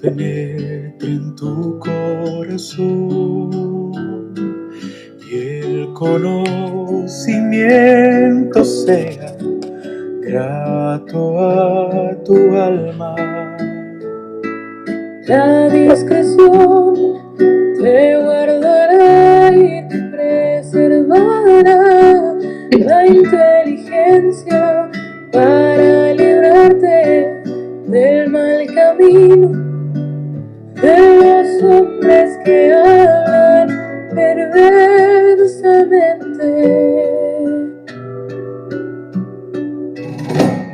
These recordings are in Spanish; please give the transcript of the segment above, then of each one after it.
penetre en tu corazón y el conocimiento sea grato a tu alma. La discreción te guardará y te preservará la inteligencia para librarte del mal camino, de los hombres que hablan perversamente,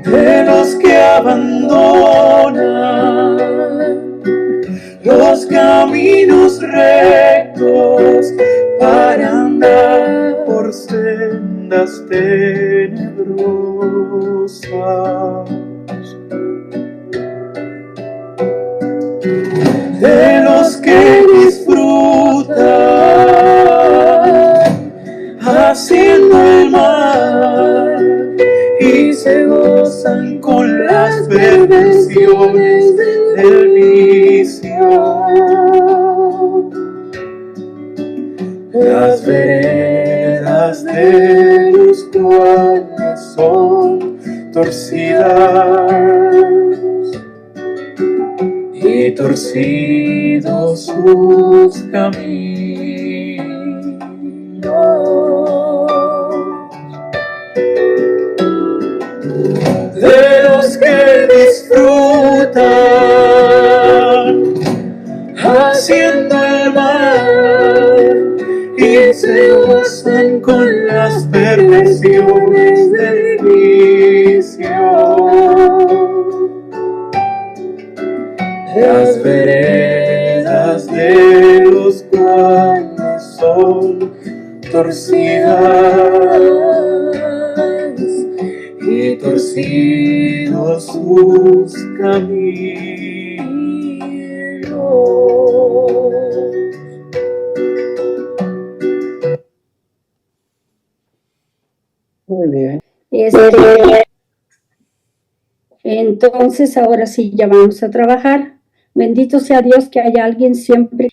de los que abandonan los caminos rectos para andar por sendas tenebrosas, de los que disfrutan haciendo el mal y se gozan con las perversiones del vicio. Las veredas de los cuales son torcidas y torcidos sus caminos, de los que disfrutan haciendo el mal y se gozan con las perversiones del vicio. Las veredas de los cuales son torcidas y torcidos sus caminos. Muy bien. Entonces, ahora sí, ya vamos a trabajar. Bendito sea Dios que haya alguien siempre.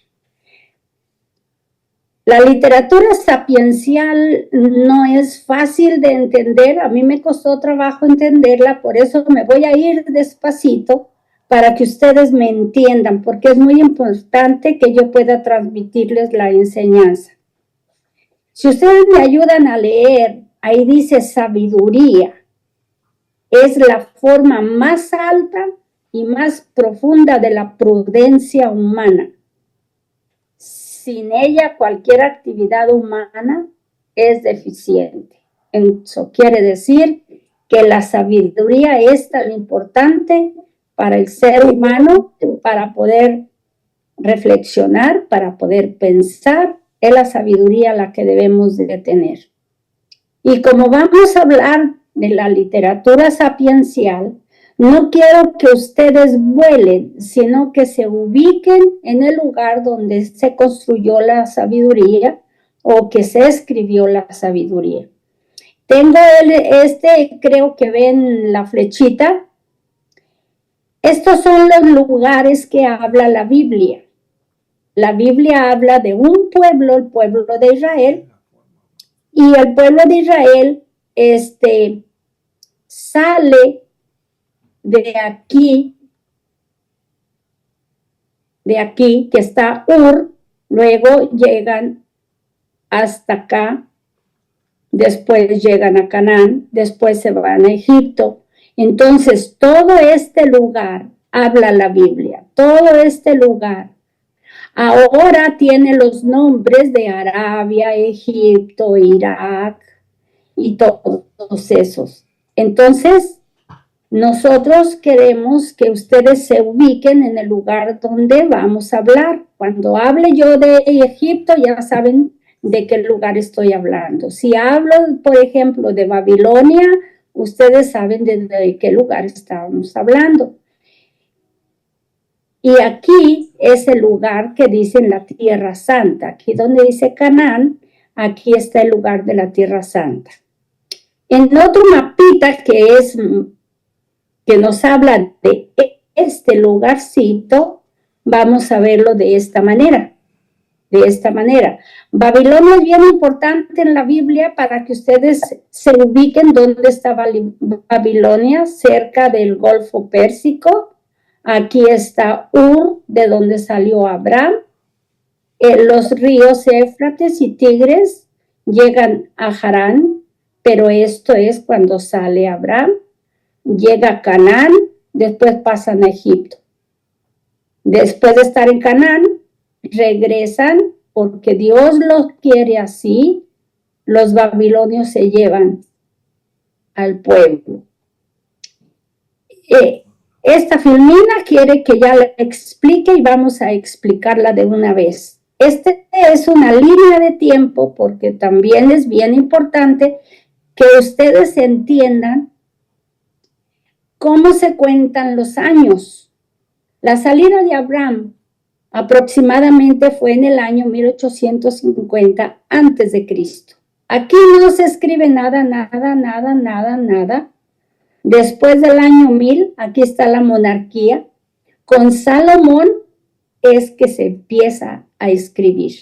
La literatura sapiencial no es fácil de entender. A mí me costó trabajo entenderla, por eso me voy a ir despacito para que ustedes me entiendan, porque es muy importante que yo pueda transmitirles la enseñanza. Si ustedes me ayudan a leer, ahí dice sabiduría. Es la forma más alta y más profunda de la prudencia humana. Sin ella, cualquier actividad humana es deficiente. Eso quiere decir que la sabiduría es tan importante para el ser humano, para poder reflexionar, para poder pensar. Es la sabiduría la que debemos de tener. Y como vamos a hablar de la literatura sapiencial, no quiero que ustedes vuelen, sino que se ubiquen en el lugar donde se construyó la sabiduría o que se escribió la sabiduría. Tengo creo que ven la flechita. Estos son los lugares que habla la Biblia. La Biblia habla de un pueblo, el pueblo de Israel, y el pueblo de Israel sale de aquí que está Ur, luego llegan hasta acá, después llegan a Canaán, después se van a Egipto. Entonces, todo este lugar habla la Biblia, todo este lugar. Ahora tiene los nombres de Arabia, Egipto, Irak y todos esos. Entonces, nosotros queremos que ustedes se ubiquen en el lugar donde vamos a hablar. Cuando hable yo de Egipto, ya saben de qué lugar estoy hablando. Si hablo, por ejemplo, de Babilonia, ustedes saben de qué lugar estamos hablando. Y aquí es el lugar que dice la Tierra Santa. Aquí donde dice Canaán, aquí está el lugar de la Tierra Santa. En otro mapita que nos habla de este lugarcito, vamos a verlo de esta manera. De esta manera. Babilonia es bien importante en la Biblia para que ustedes se ubiquen dónde está Babilonia, cerca del Golfo Pérsico. Aquí está Ur, de donde salió Abraham. Los ríos Éufrates y Tigres llegan a Harán, pero esto es cuando sale Abraham. Llega a Canaán, después pasan a Egipto. Después de estar en Canaán, regresan porque Dios los quiere así. Los babilonios se llevan al pueblo. Esta Filmina quiere que ya le explique y vamos a explicarla de una vez. Este es una línea de tiempo porque también es bien importante que ustedes entiendan cómo se cuentan los años. La salida de Abraham aproximadamente fue en el año 1850 antes de Cristo. Aquí no se escribe nada. Después del año 1000, aquí está la monarquía. Con Salomón es que se empieza a escribir.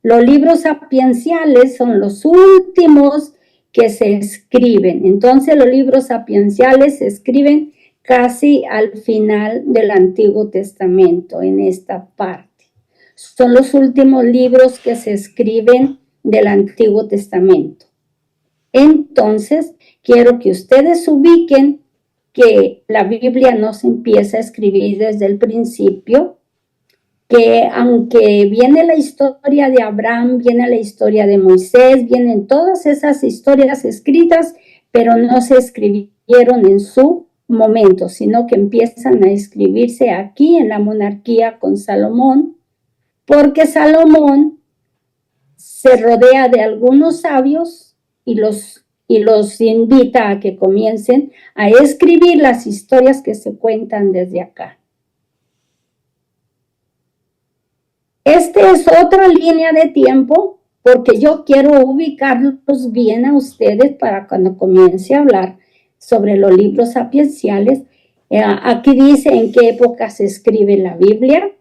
Los libros sapienciales son los últimos que se escriben. Entonces los libros sapienciales se escriben casi al final del Antiguo Testamento, en esta parte. Son los últimos libros que se escriben del Antiguo Testamento. Entonces, quiero que ustedes ubiquen que la Biblia no se empieza a escribir desde el principio, que aunque viene la historia de Abraham, viene la historia de Moisés, vienen todas esas historias escritas, pero no se escribieron en su momento, sino que empiezan a escribirse aquí en la monarquía con Salomón, porque Salomón se rodea de algunos sabios y los invita a que comiencen a escribir las historias que se cuentan desde acá. Esta es otra línea de tiempo porque yo quiero ubicarlos bien a ustedes para cuando comience a hablar sobre los libros sapienciales. Aquí dice en qué época se escribe la Biblia.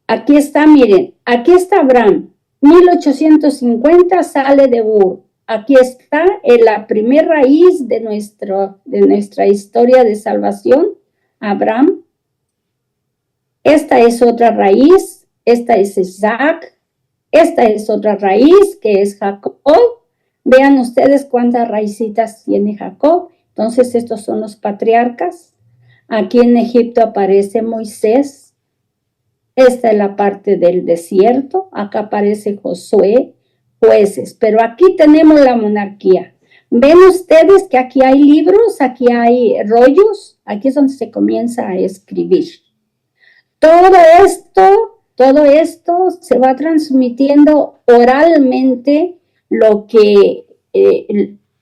Aquí está, miren, aquí está Abraham. 1850 sale de Ur. Aquí está la primera raíz de nuestra historia de salvación, Abraham. Esta es otra raíz, esta es Isaac, esta es otra raíz que es Jacob. Vean ustedes cuántas raícitas tiene Jacob. Entonces estos son los patriarcas. Aquí en Egipto aparece Moisés. Esta es la parte del desierto. Acá aparece Josué, jueces. Pero aquí tenemos la monarquía. Ven ustedes que aquí hay libros, aquí hay rollos. Aquí es donde se comienza a escribir. Todo esto se va transmitiendo oralmente lo que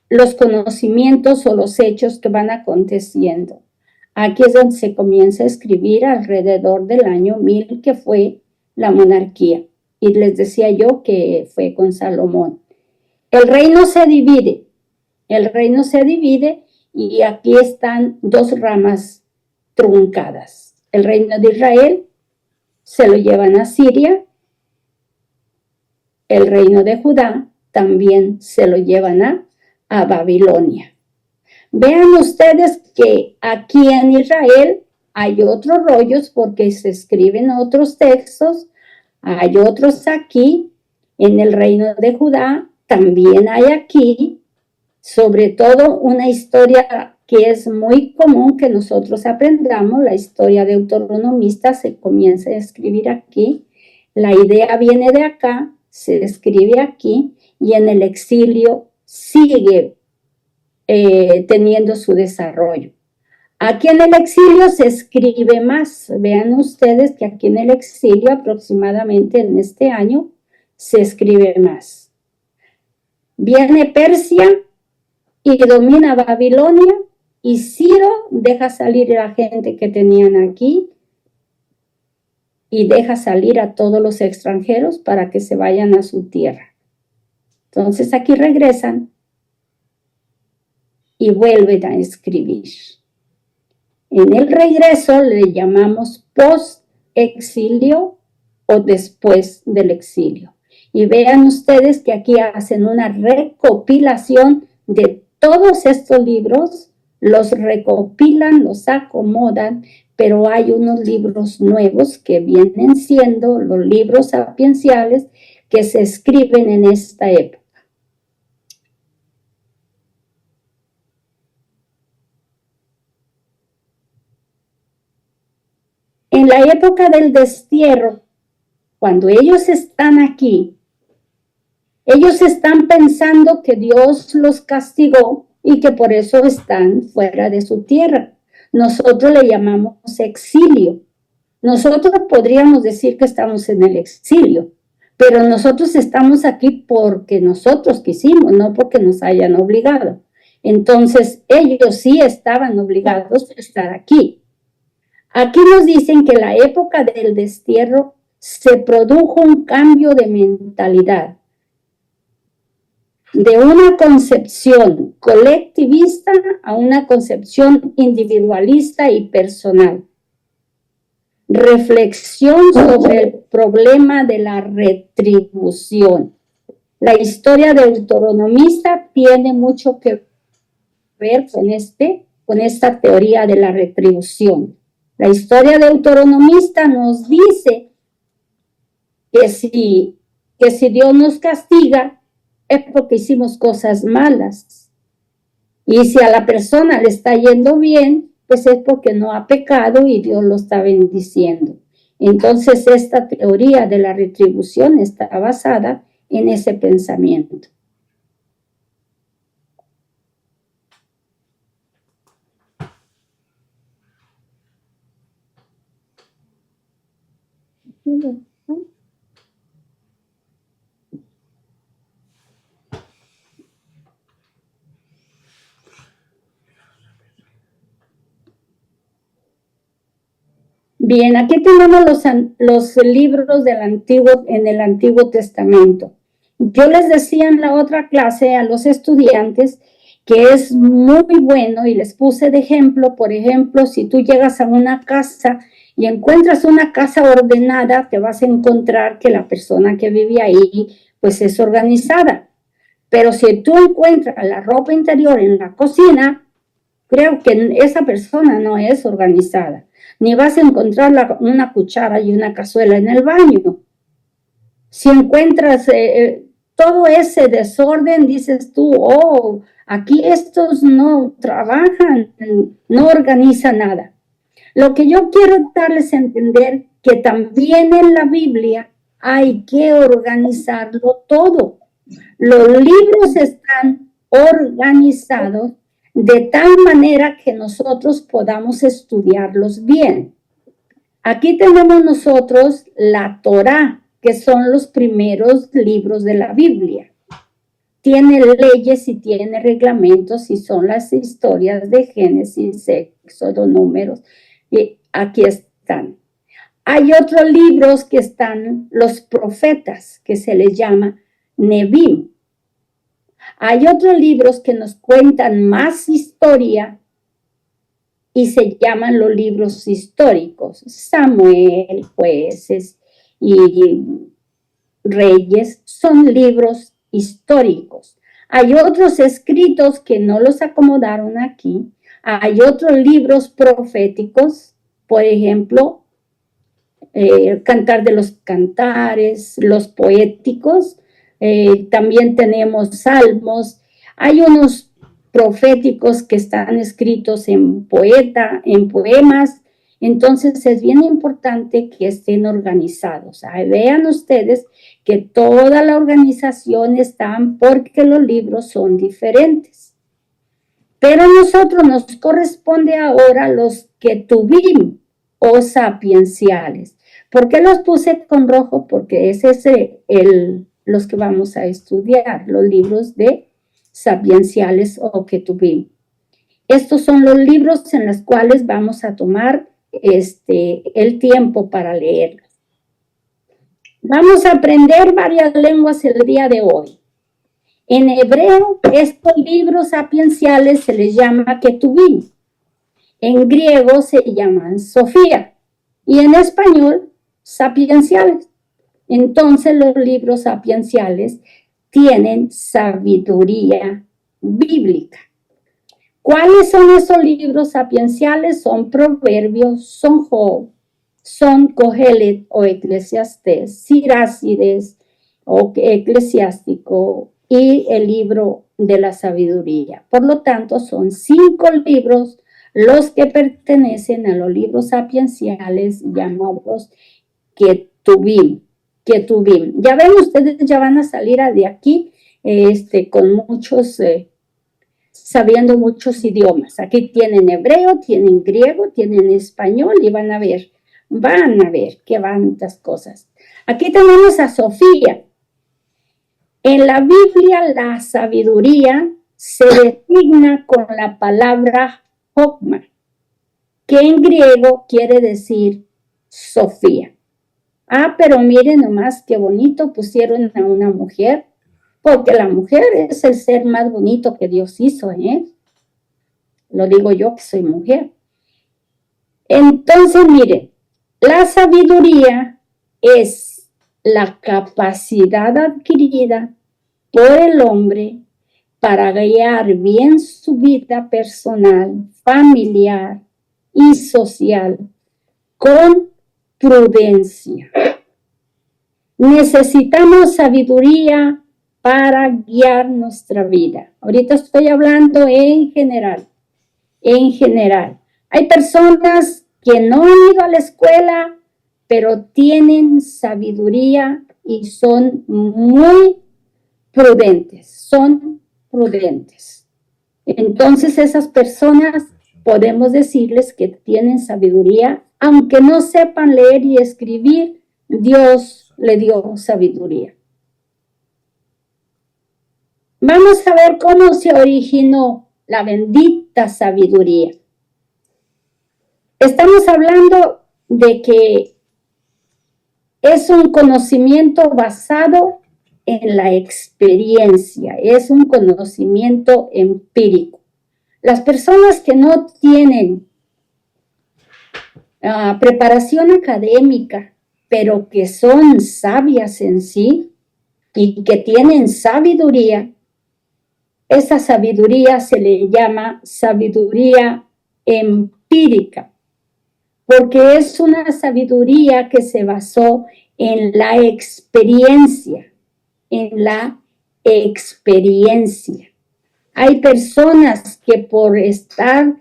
los conocimientos o los hechos que van aconteciendo. Aquí es donde se comienza a escribir alrededor del año 1000, que fue la monarquía. Y les decía yo que fue con Salomón. El reino se divide y aquí están dos ramas truncadas. El reino de Israel se lo llevan a Siria. El reino de Judá también se lo llevan a Babilonia. Vean ustedes que aquí en Israel hay otros rollos porque se escriben otros textos. Hay otros aquí. En el reino de Judá también hay aquí. Sobre todo una historia que es muy común que nosotros aprendamos, la historia deuteronomista se comienza a escribir aquí, la idea viene de acá, se escribe aquí y en el exilio sigue teniendo su desarrollo. Aquí en el exilio se escribe más, vean ustedes que aquí en el exilio aproximadamente en este año se escribe más. Viene Persia y domina Babilonia, y Ciro deja salir a la gente que tenían aquí y deja salir a todos los extranjeros para que se vayan a su tierra. Entonces aquí regresan y vuelven a escribir. En el regreso le llamamos post-exilio o después del exilio. Y vean ustedes que aquí hacen una recopilación de todos estos libros, los recopilan, los acomodan, pero hay unos libros nuevos que vienen siendo los libros sapienciales que se escriben en esta época. En la época del destierro, cuando ellos están aquí, ellos están pensando que Dios los castigó y que por eso están fuera de su tierra. Nosotros le llamamos exilio. Nosotros podríamos decir que estamos en el exilio, pero nosotros estamos aquí porque nosotros quisimos, no porque nos hayan obligado. Entonces, ellos sí estaban obligados a estar aquí. Aquí nos dicen que en la época del destierro se produjo un cambio de mentalidad, de una concepción colectivista a una concepción individualista y personal. Reflexión sobre el problema de la retribución. La historia deuteronomista tiene mucho que ver con esta teoría de la retribución. La historia deuteronomista nos dice que si Dios nos castiga es porque hicimos cosas malas. Y si a la persona le está yendo bien, pues es porque no ha pecado y Dios lo está bendiciendo. Entonces, esta teoría de la retribución está basada en ese pensamiento. Bien, aquí tenemos los libros en el Antiguo Testamento. Yo les decía en la otra clase a los estudiantes que es muy bueno y les puse de ejemplo, por ejemplo, si tú llegas a una casa y encuentras una casa ordenada, te vas a encontrar que la persona que vive ahí pues es organizada. Pero si tú encuentras la ropa interior en la cocina, creo que esa persona no es organizada. Ni vas a encontrar una cuchara y una cazuela en el baño. Si encuentras todo ese desorden, dices tú, oh, aquí estos no trabajan, no organizan nada. Lo que yo quiero darles a entender que también en la Biblia hay que organizarlo todo. Los libros están organizados de tal manera que nosotros podamos estudiarlos bien. Aquí tenemos nosotros la Torá, que son los primeros libros de la Biblia. Tiene leyes y tiene reglamentos y son las historias de Génesis, Éxodo, Números. Y aquí están. Hay otros libros que están los profetas, que se les llama Nebim. Hay otros libros que nos cuentan más historia y se llaman los libros históricos. Samuel, Jueces y Reyes son libros históricos. Hay otros escritos que no los acomodaron aquí. Hay otros libros proféticos, por ejemplo, Cantar de los Cantares, los poéticos. También tenemos salmos. Hay unos proféticos que están escritos en poemas. Entonces es bien importante que estén organizados. Vean ustedes que toda la organización está porque los libros son diferentes. Pero a nosotros nos corresponde ahora los Ketubim o sapienciales. ¿Por qué los puse con rojo? Porque ese es los que vamos a estudiar, los libros de sapienciales o Ketubim. Estos son los libros en los cuales vamos a tomar el tiempo para leerlos. Vamos a aprender varias lenguas el día de hoy. En hebreo, estos libros sapienciales se les llama Ketubim. En griego se llaman Sofía y en español sapienciales. Entonces los libros sapienciales tienen sabiduría bíblica. ¿Cuáles son esos libros sapienciales? Son Proverbios, son Job, son Cogelet o Eclesiastés, Sirácides o Eclesiástico y el libro de la sabiduría. Por lo tanto, son 5 libros los que pertenecen a los libros sapienciales llamados Ketuvim. Ya ven, ustedes ya van a salir de aquí con muchos, sabiendo muchos idiomas. Aquí tienen hebreo, tienen griego, tienen español y van a ver qué tantas cosas. Aquí tenemos a Sofía. En la Biblia la sabiduría se designa con la palabra Hokma, que en griego quiere decir Sofía. Pero miren nomás qué bonito pusieron a una mujer, porque la mujer es el ser más bonito que Dios hizo, ¿eh? Lo digo yo que soy mujer. Entonces, miren, la sabiduría es la capacidad adquirida por el hombre para guiar bien su vida personal, familiar y social con prudencia. Necesitamos sabiduría para guiar nuestra vida. Ahorita estoy hablando en general. Hay personas que no han ido a la escuela, pero tienen sabiduría y son muy prudentes, Entonces esas personas podemos decirles que tienen sabiduría, aunque no sepan leer y escribir, Dios le dio sabiduría. Vamos a ver cómo se originó la bendita sabiduría. Estamos hablando de que es un conocimiento basado en la experiencia, es un conocimiento empírico. Las personas que no tienen preparación académica, pero que son sabias en sí y que tienen sabiduría, esa sabiduría se le llama sabiduría empírica, porque es una sabiduría que se basó en la experiencia, Hay personas que por estar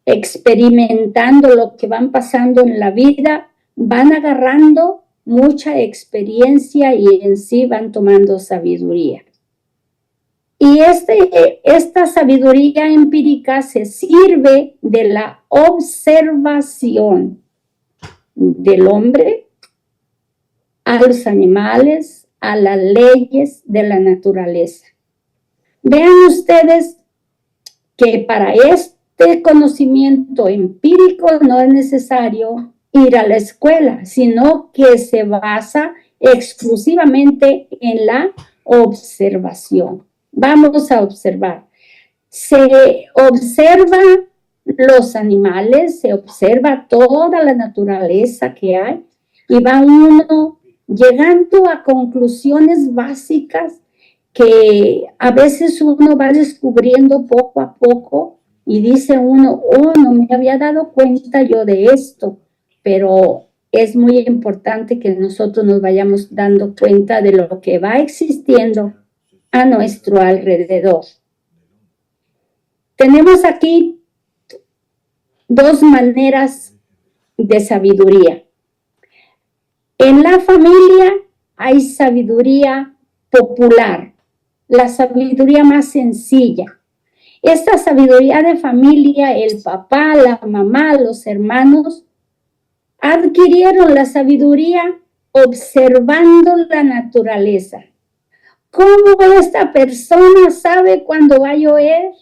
experimentando lo que van pasando en la vida, van agarrando mucha experiencia y en sí van tomando sabiduría. Y esta sabiduría empírica se sirve de la observación del hombre a los animales, a las leyes de la naturaleza. Vean ustedes que para este conocimiento empírico no es necesario ir a la escuela, sino que se basa exclusivamente en la observación. Vamos a observar. Se observan los animales, se observa toda la naturaleza que hay y va uno llegando a conclusiones básicas que a veces uno va descubriendo poco a poco y dice uno, no me había dado cuenta yo de esto, pero es muy importante que nosotros nos vayamos dando cuenta de lo que va existiendo a nuestro alrededor. Tenemos aquí 2 maneras de sabiduría. En la familia hay sabiduría popular, la sabiduría más sencilla. Esta sabiduría de familia, el papá, la mamá, los hermanos, adquirieron la sabiduría observando la naturaleza. ¿Cómo esta persona sabe cuándo va a llover?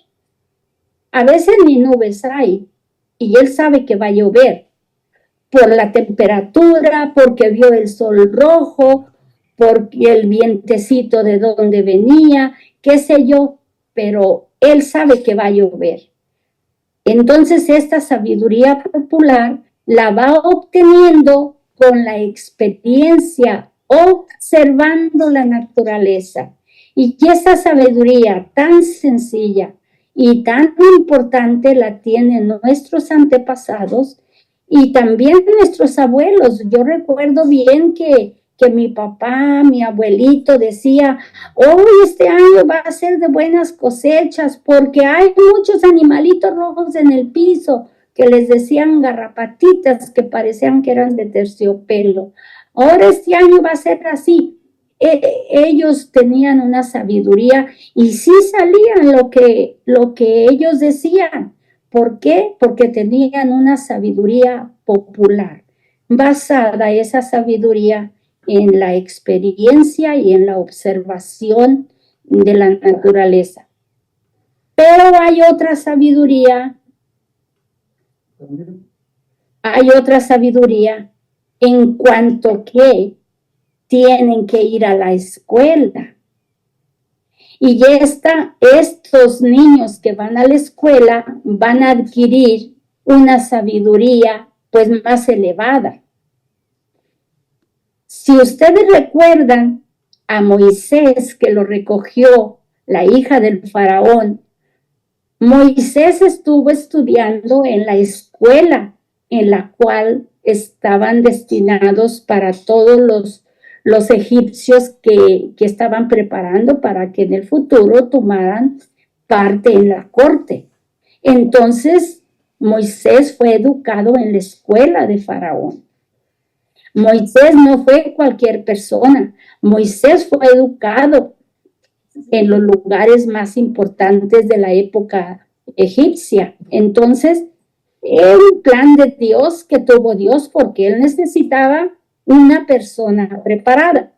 A veces ni nubes hay y él sabe que va a llover por la temperatura, porque vio el sol rojo, porque el vientecito de donde venía, qué sé yo, pero él sabe que va a llover. Entonces, esta sabiduría popular la va obteniendo con la experiencia, observando la naturaleza. Y esa sabiduría tan sencilla y tan importante la tienen nuestros antepasados y también nuestros abuelos. Yo recuerdo bien que mi papá, mi abuelito decía, hoy este año va a ser de buenas cosechas porque hay muchos animalitos rojos en el piso, que les decían garrapatitas, que parecían que eran de terciopelo. Ahora este año va a ser así. Ellos tenían una sabiduría y sí salían lo que ellos decían. ¿Por qué? Porque tenían una sabiduría popular, basada esa sabiduría en la experiencia y en la observación de la naturaleza. Pero hay otra sabiduría en cuanto que tienen que ir a la escuela. Y estos niños que van a la escuela van a adquirir una sabiduría pues más elevada. Si ustedes recuerdan a Moisés, que lo recogió la hija del faraón, Moisés estuvo estudiando en la escuela en la cual estaban destinados para todos los egipcios que estaban preparando para que en el futuro tomaran parte en la corte. Entonces, Moisés fue educado en la escuela de Faraón. Moisés no fue cualquier persona. Moisés fue educado en los lugares más importantes de la época egipcia. Entonces, era un plan de Dios que tuvo Dios porque él necesitaba una persona preparada.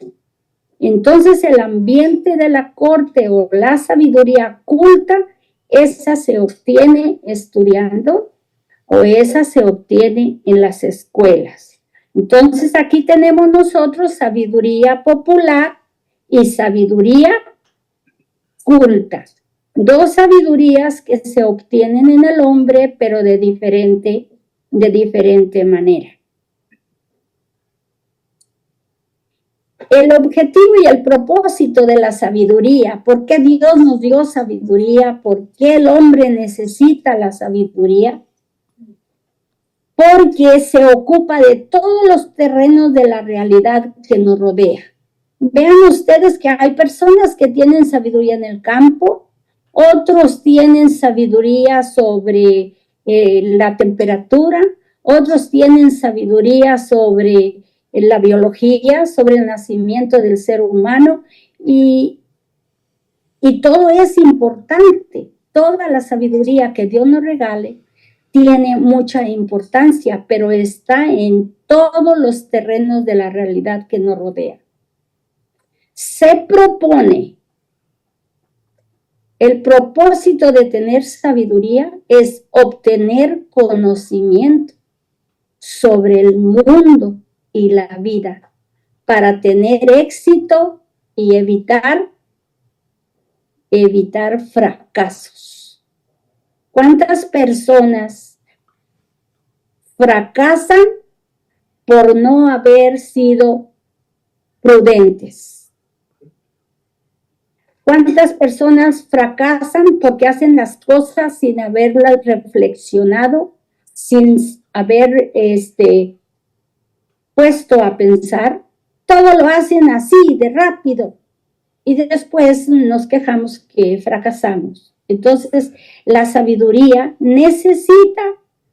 Entonces, el ambiente de la corte o la sabiduría culta, esa se obtiene estudiando o esa se obtiene en las escuelas. Entonces, aquí tenemos nosotros sabiduría popular y sabiduría culta. Dos sabidurías que se obtienen en el hombre, pero de diferente manera. El objetivo y el propósito de la sabiduría, ¿por qué Dios nos dio sabiduría? ¿Por qué el hombre necesita la sabiduría? Porque se ocupa de todos los terrenos de la realidad que nos rodea. Vean ustedes que hay personas que tienen sabiduría en el campo, otros tienen sabiduría sobre la temperatura, otros tienen sabiduría sobre la biología, sobre el nacimiento del ser humano y todo es importante. Toda la sabiduría que Dios nos regale tiene mucha importancia, pero está en todos los terrenos de la realidad que nos rodea. Se propone, el propósito de tener sabiduría es obtener conocimiento sobre el mundo y la vida para tener éxito y evitar fracasos. ¿Cuántas personas fracasan por no haber sido prudentes? ¿Cuántas personas fracasan porque hacen las cosas sin haberlas reflexionado, sin haber puesto a pensar? Todo lo hacen así, de rápido, y después nos quejamos que fracasamos. Entonces, la sabiduría necesita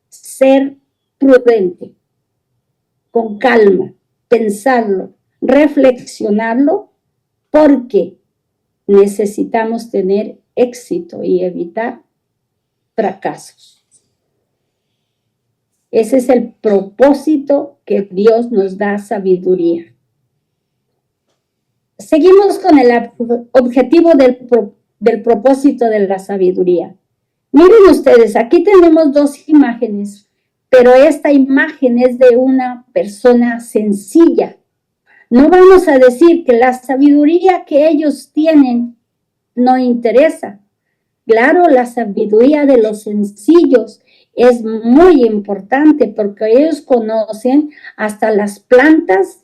ser prudente, con calma, pensarlo, reflexionarlo, porque necesitamos tener éxito y evitar fracasos. Ese es el propósito que Dios nos da sabiduría. Seguimos con el objetivo del propósito de la sabiduría. Miren ustedes, aquí tenemos dos imágenes, pero esta imagen es de una persona sencilla. No vamos a decir que la sabiduría que ellos tienen no interesa. Claro, la sabiduría de los sencillos es muy importante porque ellos conocen hasta las plantas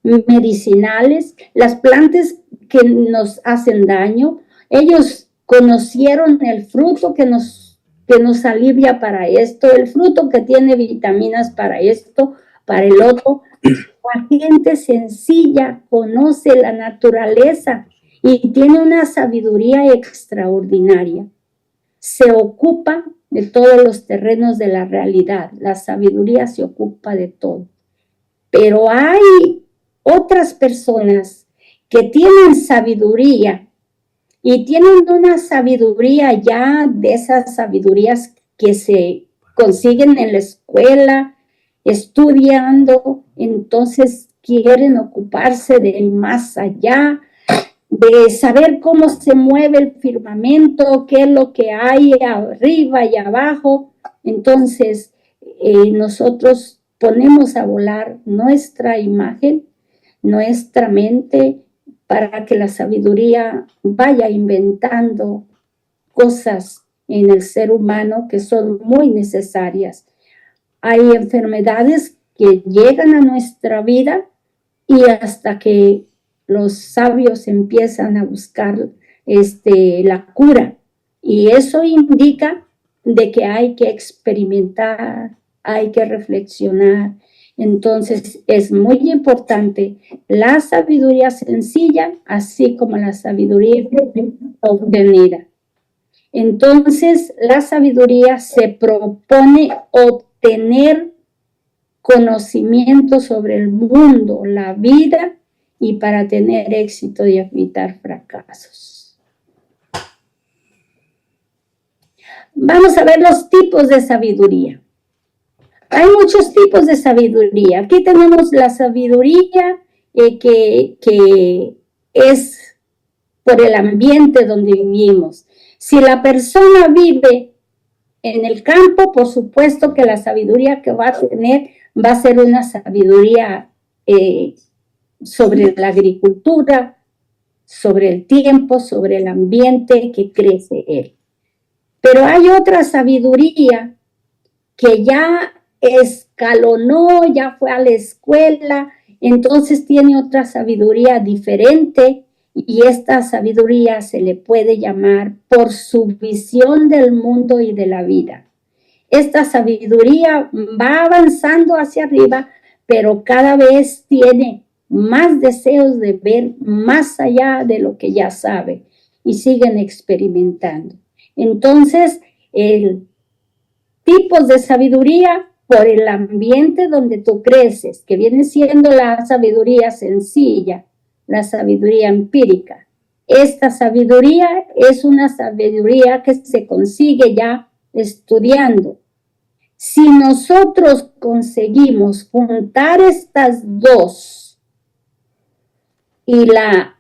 medicinales, las plantas que nos hacen daño. Ellos conocieron el fruto que nos alivia para esto, el fruto que tiene vitaminas para esto, para el otro. La gente sencilla conoce la naturaleza y tiene una sabiduría extraordinaria. Se ocupa de todos los terrenos de la realidad. La sabiduría se ocupa de todo. Pero hay otras personas que tienen sabiduría y tienen una sabiduría ya de esas sabidurías que se consiguen en la escuela, estudiando, entonces quieren ocuparse del más allá, de saber cómo se mueve el firmamento, qué es lo que hay arriba y abajo. Entonces, nosotros ponemos a volar nuestra imagen, nuestra mente, para que la sabiduría vaya inventando cosas en el ser humano que son muy necesarias. Hay enfermedades que llegan a nuestra vida y hasta que los sabios empiezan a buscar la cura. Y eso indica de que hay que experimentar, hay que reflexionar. Entonces es muy importante la sabiduría sencilla, así como la sabiduría obtenida. Entonces la sabiduría se propone obtener conocimiento sobre el mundo, la vida, y para tener éxito y evitar fracasos. Vamos a ver los tipos de sabiduría. Hay muchos tipos de sabiduría. Aquí tenemos la sabiduría que es por el ambiente donde vivimos. Si la persona vive en el campo, por supuesto que la sabiduría que va a tener va a ser una sabiduría sobre la agricultura, sobre el tiempo, sobre el ambiente que crece él. Pero hay otra sabiduría que ya escalonó, ya fue a la escuela, entonces tiene otra sabiduría diferente, y esta sabiduría se le puede llamar por su visión del mundo y de la vida. Esta sabiduría va avanzando hacia arriba, pero cada vez tiene más deseos de ver más allá de lo que ya sabe y siguen experimentando. Entonces, tipos de sabiduría por el ambiente donde tú creces, que viene siendo la sabiduría sencilla, la sabiduría empírica. Esta sabiduría es una sabiduría que se consigue ya estudiando. Si nosotros conseguimos juntar estas dos y la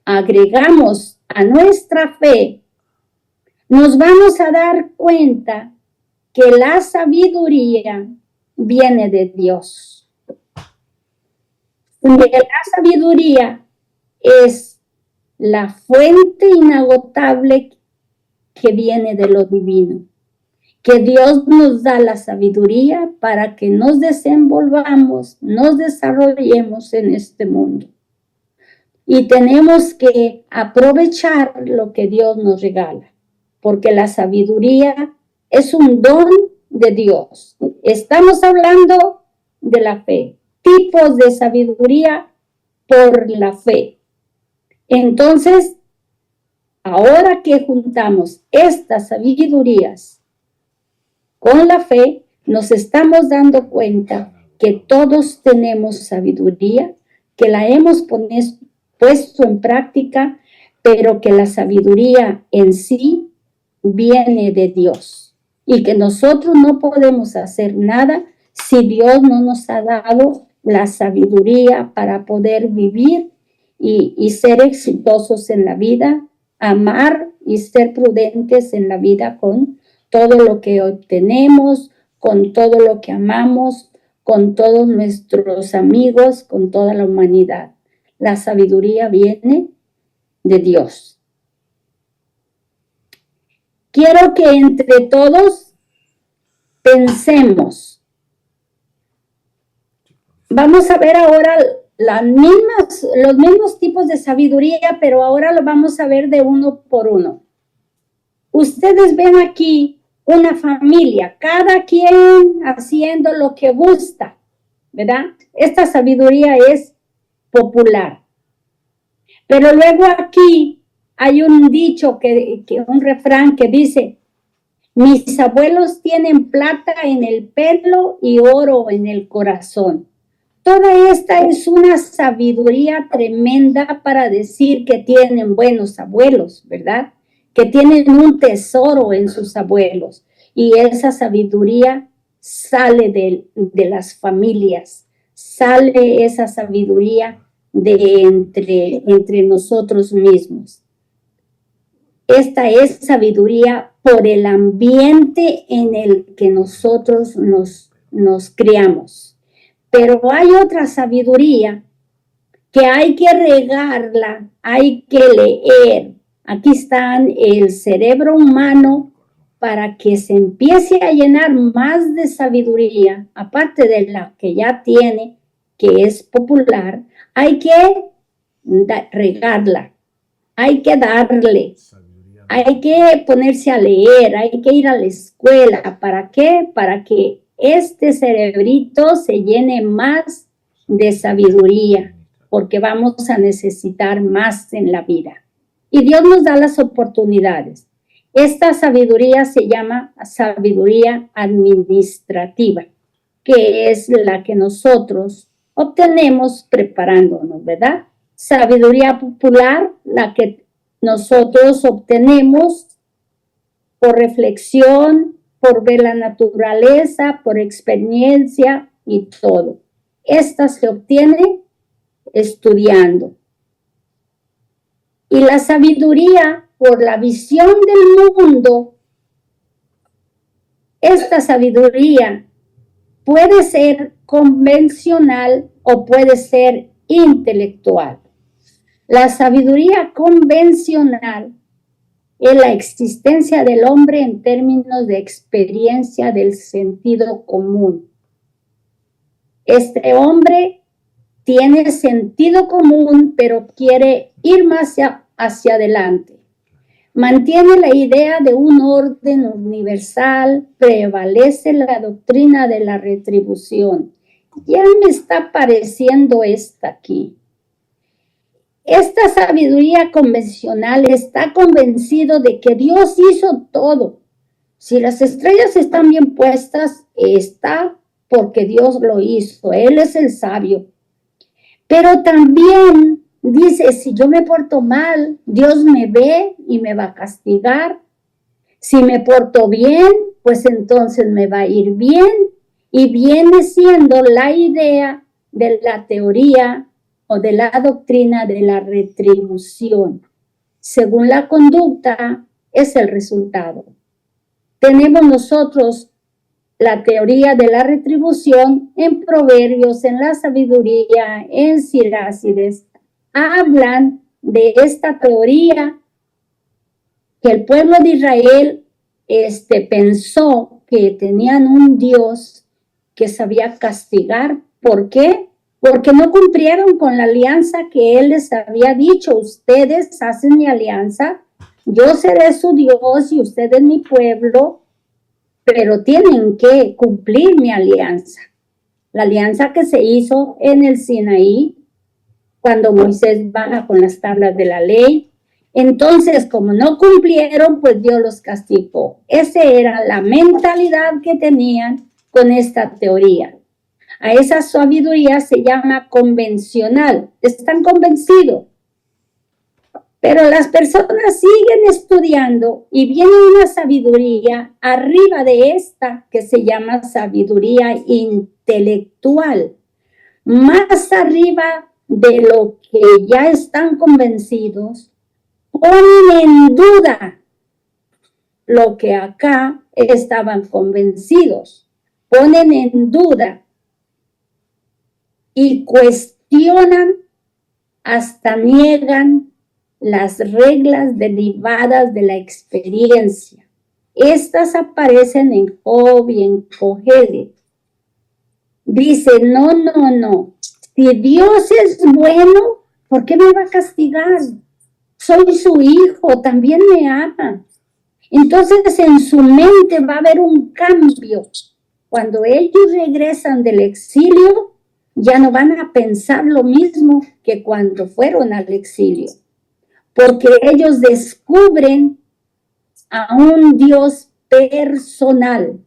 agregamos a nuestra fe, nos vamos a dar cuenta que la sabiduría viene de Dios. Que la sabiduría es la fuente inagotable que viene de lo divino. Que Dios nos da la sabiduría para que nos desenvolvamos, nos desarrollemos en este mundo. Y tenemos que aprovechar lo que Dios nos regala, porque la sabiduría es un don de Dios. Estamos hablando de la fe, tipos de sabiduría por la fe. Entonces, ahora que juntamos estas sabidurías con la fe, nos estamos dando cuenta que todos tenemos sabiduría, que la hemos puesto en práctica, pero que la sabiduría en sí viene de Dios y que nosotros no podemos hacer nada si Dios no nos ha dado la sabiduría para poder vivir y ser exitosos en la vida, amar y ser prudentes en la vida con todo lo que obtenemos, con todo lo que amamos, con todos nuestros amigos, con toda la humanidad. La sabiduría viene de Dios. Quiero que entre todos Pensemos. Vamos a ver ahora los mismos tipos de sabiduría, pero ahora lo vamos a ver de uno por uno. Ustedes ven aquí una familia, cada quien haciendo lo que gusta, ¿verdad? Esta sabiduría es popular. Pero luego aquí hay un dicho, un refrán que dice, mis abuelos tienen plata en el pelo y oro en el corazón. Toda esta es una sabiduría tremenda para decir que tienen buenos abuelos, ¿verdad? Que tienen un tesoro en sus abuelos. Y esa sabiduría sale de las familias, sale esa sabiduría de entre nosotros mismos. Esta es sabiduría por el ambiente en el que nosotros nos criamos. Pero hay otra sabiduría que hay que regarla, hay que leer. Aquí está el cerebro humano para que se empiece a llenar más de sabiduría, aparte de la que ya tiene, que es popular, hay que regarla, hay que darle, hay que ponerse a leer, hay que ir a la escuela. ¿Para qué? Para que este cerebrito se llene más de sabiduría, porque vamos a necesitar más en la vida. Y Dios nos da las oportunidades. Esta sabiduría se llama sabiduría administrativa, que es la que nosotros obtenemos preparándonos, ¿verdad? Sabiduría popular, la que nosotros obtenemos por reflexión, por ver la naturaleza, por experiencia y todo. Esta se obtiene estudiando. Y la sabiduría por la visión del mundo, esta sabiduría puede ser convencional o puede ser intelectual. La sabiduría convencional es la existencia del hombre en términos de experiencia del sentido común. Este hombre tiene sentido común, pero quiere ir más hacia adelante. Mantiene la idea de un orden universal, prevalece la doctrina de la retribución. Ya me está pareciendo esta aquí. Esta sabiduría convencional está convencido de que Dios hizo todo. Si las estrellas están bien puestas, está porque Dios lo hizo. Él es el sabio. Pero también dice, si yo me porto mal, Dios me ve y me va a castigar. Si me porto bien, pues entonces me va a ir bien. Y viene siendo la idea de la teoría o de la doctrina de la retribución. Según la conducta, es el resultado. Tenemos nosotros la teoría de la retribución en Proverbios, en la sabiduría, en Sirácides. Hablan de esta teoría que el pueblo de Israel pensó que tenían un Dios que sabía castigar. ¿Por qué? Porque no cumplieron con la alianza que Él les había dicho. Ustedes hacen mi alianza, yo seré su Dios y ustedes mi pueblo, pero tienen que cumplir mi alianza. La alianza que se hizo en el Sinaí, cuando Moisés baja con las tablas de la ley. Entonces, como no cumplieron, pues Dios los castigó. Esa era la mentalidad que tenían con esta teoría. A esa sabiduría se llama convencional. Están convencidos. Pero las personas siguen estudiando y viene una sabiduría arriba de esta que se llama sabiduría intelectual. Más arriba de lo que ya están convencidos, ponen en duda lo que acá estaban convencidos. Ponen en duda y cuestionan, hasta niegan las reglas derivadas de la experiencia. Estas aparecen en Job y en Cogelet. Dice, no. Si Dios es bueno, ¿por qué me va a castigar? Soy su hijo, también me ama. Entonces en su mente va a haber un cambio. Cuando ellos regresan del exilio, ya no van a pensar lo mismo que cuando fueron al exilio. Porque ellos descubren a un Dios personal.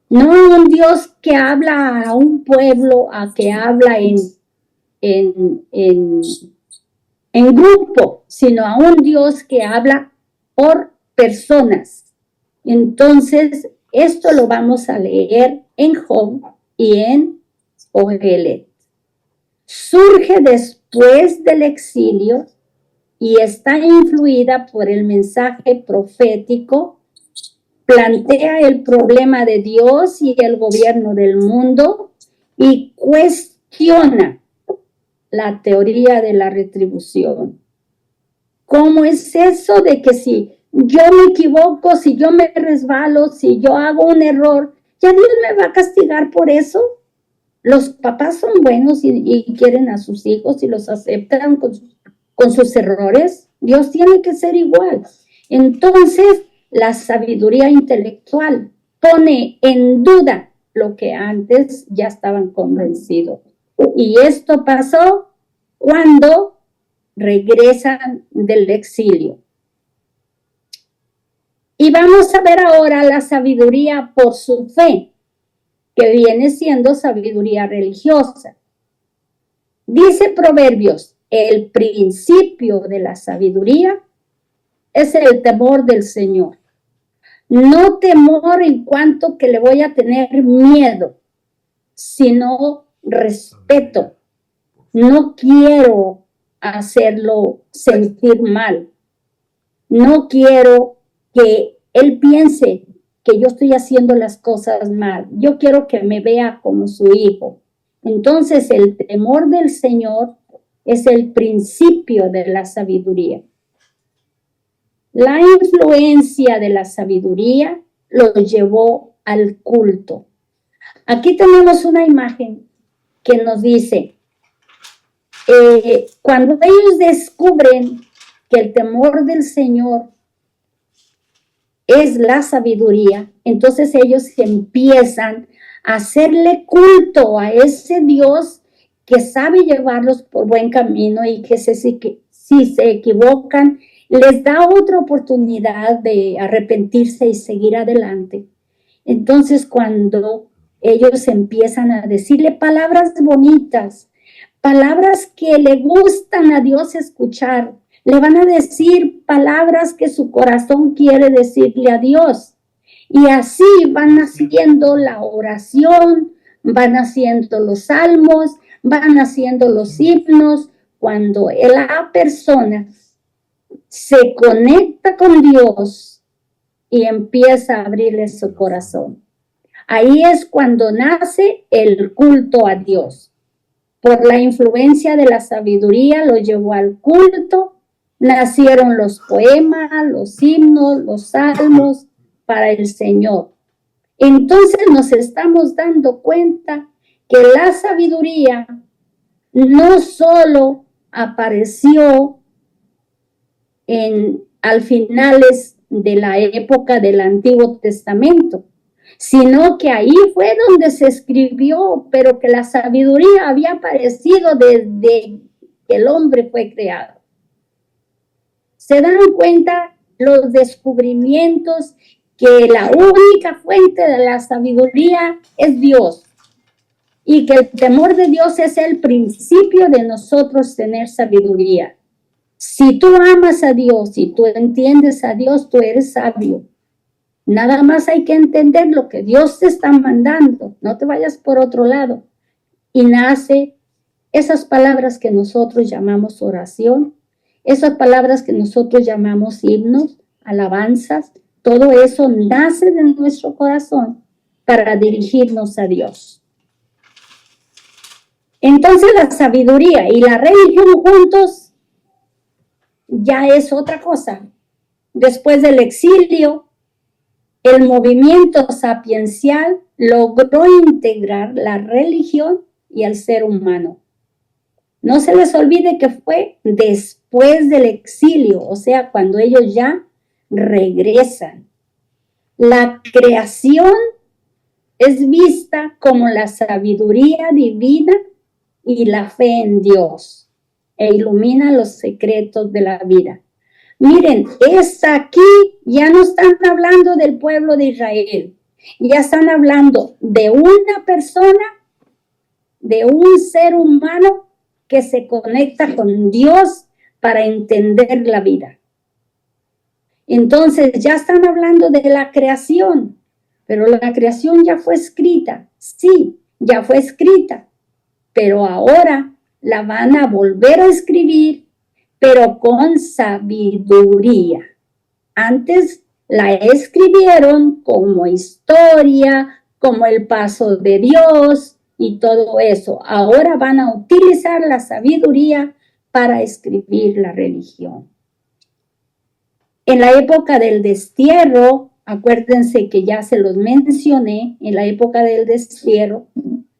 No un Dios que habla a un pueblo, a que habla en grupo, sino a un Dios que habla por personas. Entonces, esto lo vamos a leer en Job y en Cogelet. Surge después del exilio y está influida por el mensaje profético, plantea el problema de Dios y el gobierno del mundo y cuestiona la teoría de la retribución. ¿Cómo es eso de que si yo me equivoco, si yo me resbalo, si yo hago un error, ya Dios me va a castigar por eso? Los papás son buenos y quieren a sus hijos y los aceptan con sus errores. Dios tiene que ser igual. Entonces, la sabiduría intelectual pone en duda lo que antes ya estaban convencidos. Y esto pasó cuando regresan del exilio. Y vamos a ver ahora la sabiduría por su fe, que viene siendo sabiduría religiosa. Dice Proverbios, el principio de la sabiduría es el temor del Señor. No temor en cuanto que le voy a tener miedo, sino respeto. No quiero hacerlo sentir mal. No quiero que él piense que yo estoy haciendo las cosas mal. Yo quiero que me vea como su hijo. Entonces, el temor del Señor es el principio de la sabiduría. La influencia de la sabiduría lo llevó al culto. Aquí tenemos una imagen que nos dice, cuando ellos descubren que el temor del Señor es la sabiduría, entonces ellos empiezan a hacerle culto a ese Dios que sabe llevarlos por buen camino y que si se equivocan, les da otra oportunidad de arrepentirse y seguir adelante. Entonces, cuando ellos empiezan a decirle palabras bonitas, palabras que le gustan a Dios escuchar, le van a decir palabras que su corazón quiere decirle a Dios. Y así van haciendo la oración, van haciendo los salmos, van haciendo los himnos. Cuando la persona se conecta con Dios y empieza a abrirle su corazón. Ahí es cuando nace el culto a Dios. Por la influencia de la sabiduría lo llevó al culto. Nacieron los poemas, los himnos, los salmos para el Señor. Entonces nos estamos dando cuenta que la sabiduría no solo apareció al finales de la época del Antiguo Testamento, sino que ahí fue donde se escribió, pero que la sabiduría había aparecido desde que el hombre fue creado. Se dan cuenta los descubrimientos que la única fuente de la sabiduría es Dios y que el temor de Dios es el principio de nosotros tener sabiduría. Si tú amas a Dios y tú entiendes a Dios, tú eres sabio. Nada más hay que entender lo que Dios te está mandando. No te vayas por otro lado. Y nace esas palabras que nosotros llamamos oración, esas palabras que nosotros llamamos himnos, alabanzas. Todo eso nace de nuestro corazón para dirigirnos a Dios. Entonces la sabiduría y la religión juntos ya es otra cosa. Después del exilio, el movimiento sapiencial logró integrar la religión y el ser humano. No se les olvide que fue después del exilio, o sea, cuando ellos ya regresan. La creación es vista como la sabiduría divina y la fe en Dios, e ilumina los secretos de la vida. Miren, es aquí, ya no están hablando del pueblo de Israel, ya están hablando de una persona, de un ser humano que se conecta con Dios para entender la vida. Entonces ya están hablando de la creación, pero la creación ya fue escrita, sí, ya fue escrita, pero ahora la van a volver a escribir, pero con sabiduría. Antes la escribieron como historia, como el paso de Dios y todo eso. Ahora van a utilizar la sabiduría para escribir la religión. En la época del destierro, acuérdense que ya se los mencioné, en la época del destierro,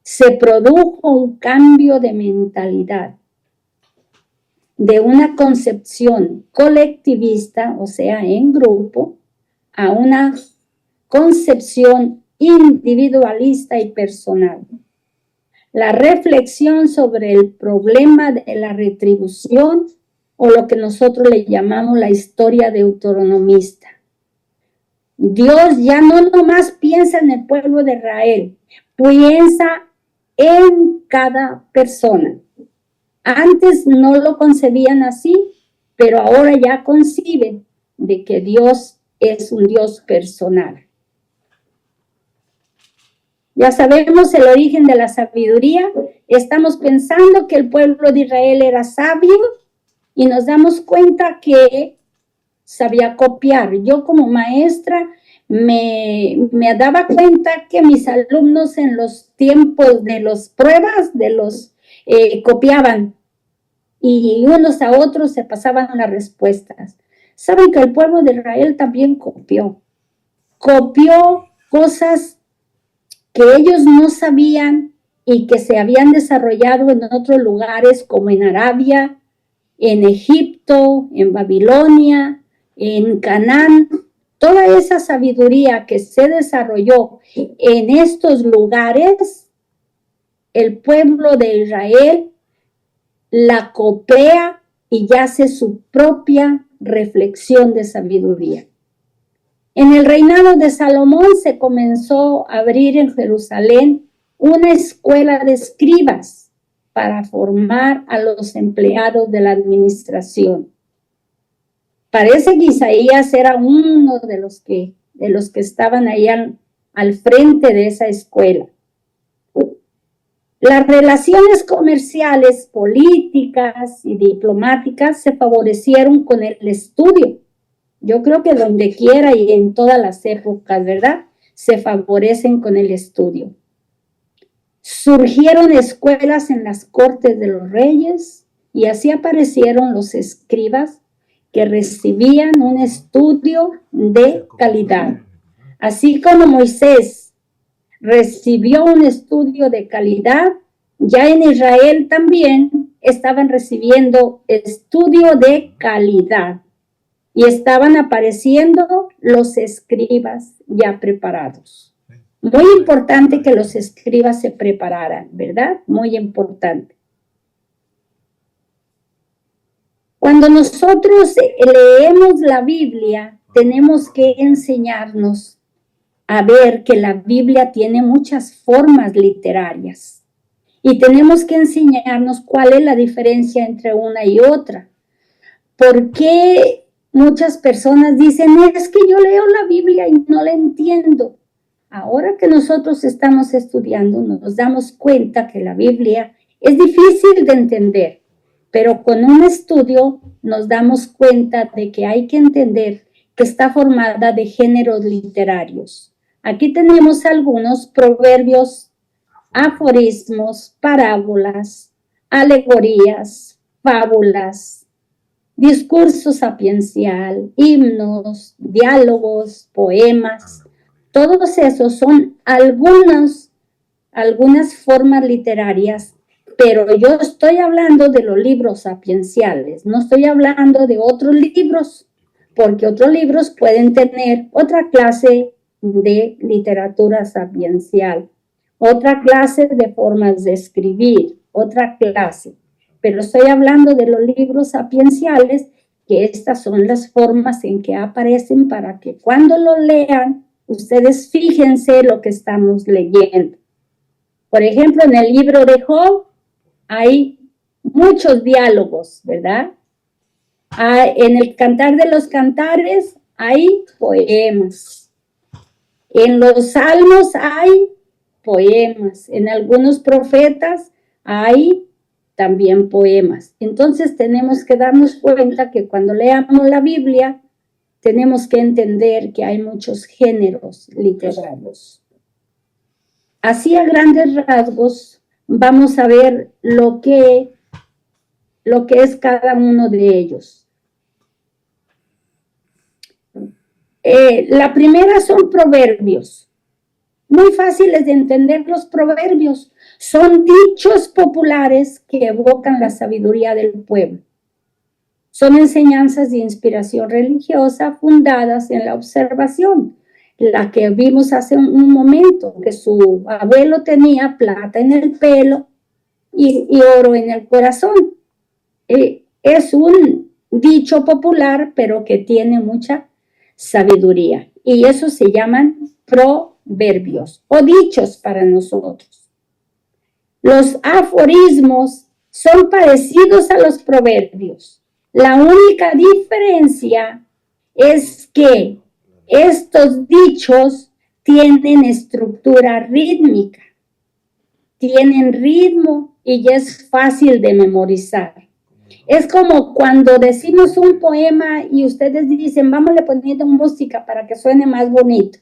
se produjo un cambio de mentalidad, de una concepción colectivista, o sea, en grupo, a una concepción individualista y personal. La reflexión sobre el problema de la retribución o lo que nosotros le llamamos la historia deuteronomista. Dios ya no nomás piensa en el pueblo de Israel, piensa en cada persona. Antes no lo concebían así, pero ahora ya conciben de que Dios es un Dios personal. Ya sabemos el origen de la sabiduría. Estamos pensando que el pueblo de Israel era sabio y nos damos cuenta que sabía copiar. Yo como maestra me daba cuenta que mis alumnos en los tiempos de las pruebas, copiaban y unos a otros se pasaban las respuestas. Saben que el pueblo de Israel también copió cosas que ellos no sabían y que se habían desarrollado en otros lugares como en Arabia, en Egipto, en Babilonia, en Canaán. Toda esa sabiduría que se desarrolló en estos lugares, el pueblo de Israel la copia y ya hace su propia reflexión de sabiduría. En el reinado de Salomón se comenzó a abrir en Jerusalén una escuela de escribas para formar a los empleados de la administración. Parece que Isaías era uno de los que estaban ahí al frente de esa escuela. Las relaciones comerciales, políticas y diplomáticas se favorecieron con el estudio. Yo creo que donde quiera y en todas las épocas, ¿verdad? Se favorecen con el estudio. Surgieron escuelas en las cortes de los reyes y así aparecieron los escribas que recibían un estudio de calidad. Así como Moisés recibió un estudio de calidad, ya en Israel también estaban recibiendo estudio de calidad y estaban apareciendo los escribas ya preparados. Muy importante que los escribas se prepararan, ¿verdad? Muy importante. Cuando nosotros leemos la Biblia, tenemos que enseñarnos a ver que la Biblia tiene muchas formas literarias y tenemos que enseñarnos cuál es la diferencia entre una y otra. ¿Por qué muchas personas dicen, es que yo leo la Biblia y no la entiendo? Ahora que nosotros estamos estudiando, nos damos cuenta que la Biblia es difícil de entender, pero con un estudio nos damos cuenta de que hay que entender que está formada de géneros literarios. Aquí tenemos algunos proverbios, aforismos, parábolas, alegorías, fábulas, discurso sapiencial, himnos, diálogos, poemas, Todos esos son algunas formas literarias, pero yo estoy hablando de los libros sapienciales, no estoy hablando de otros libros, porque otros libros pueden tener otra clase de literatura sapiencial, otra clase de formas de escribir, otra clase. Pero estoy hablando de los libros sapienciales, que estas son las formas en que aparecen para que cuando lo lean, ustedes fíjense lo que estamos leyendo. Por ejemplo, en el libro de Job hay muchos diálogos, ¿verdad? En el Cantar de los Cantares hay poemas. En los Salmos hay poemas. En algunos profetas hay también poemas. Entonces tenemos que darnos cuenta que cuando leamos la Biblia, tenemos que entender que hay muchos géneros literarios. Así a grandes rasgos vamos a ver lo que es cada uno de ellos. La primera son proverbios. Muy fáciles de entender los proverbios. Son dichos populares que evocan la sabiduría del pueblo. Son enseñanzas de inspiración religiosa fundadas en la observación. La que vimos hace un momento, que su abuelo tenía plata en el pelo y oro en el corazón. Es un dicho popular, pero que tiene mucha sabiduría. Y eso se llaman proverbios o dichos para nosotros. Los aforismos son parecidos a los proverbios. La única diferencia es que estos dichos tienen estructura rítmica, tienen ritmo y ya es fácil de memorizar. Es como cuando decimos un poema y ustedes dicen, vámonos poniendo música para que suene más bonito.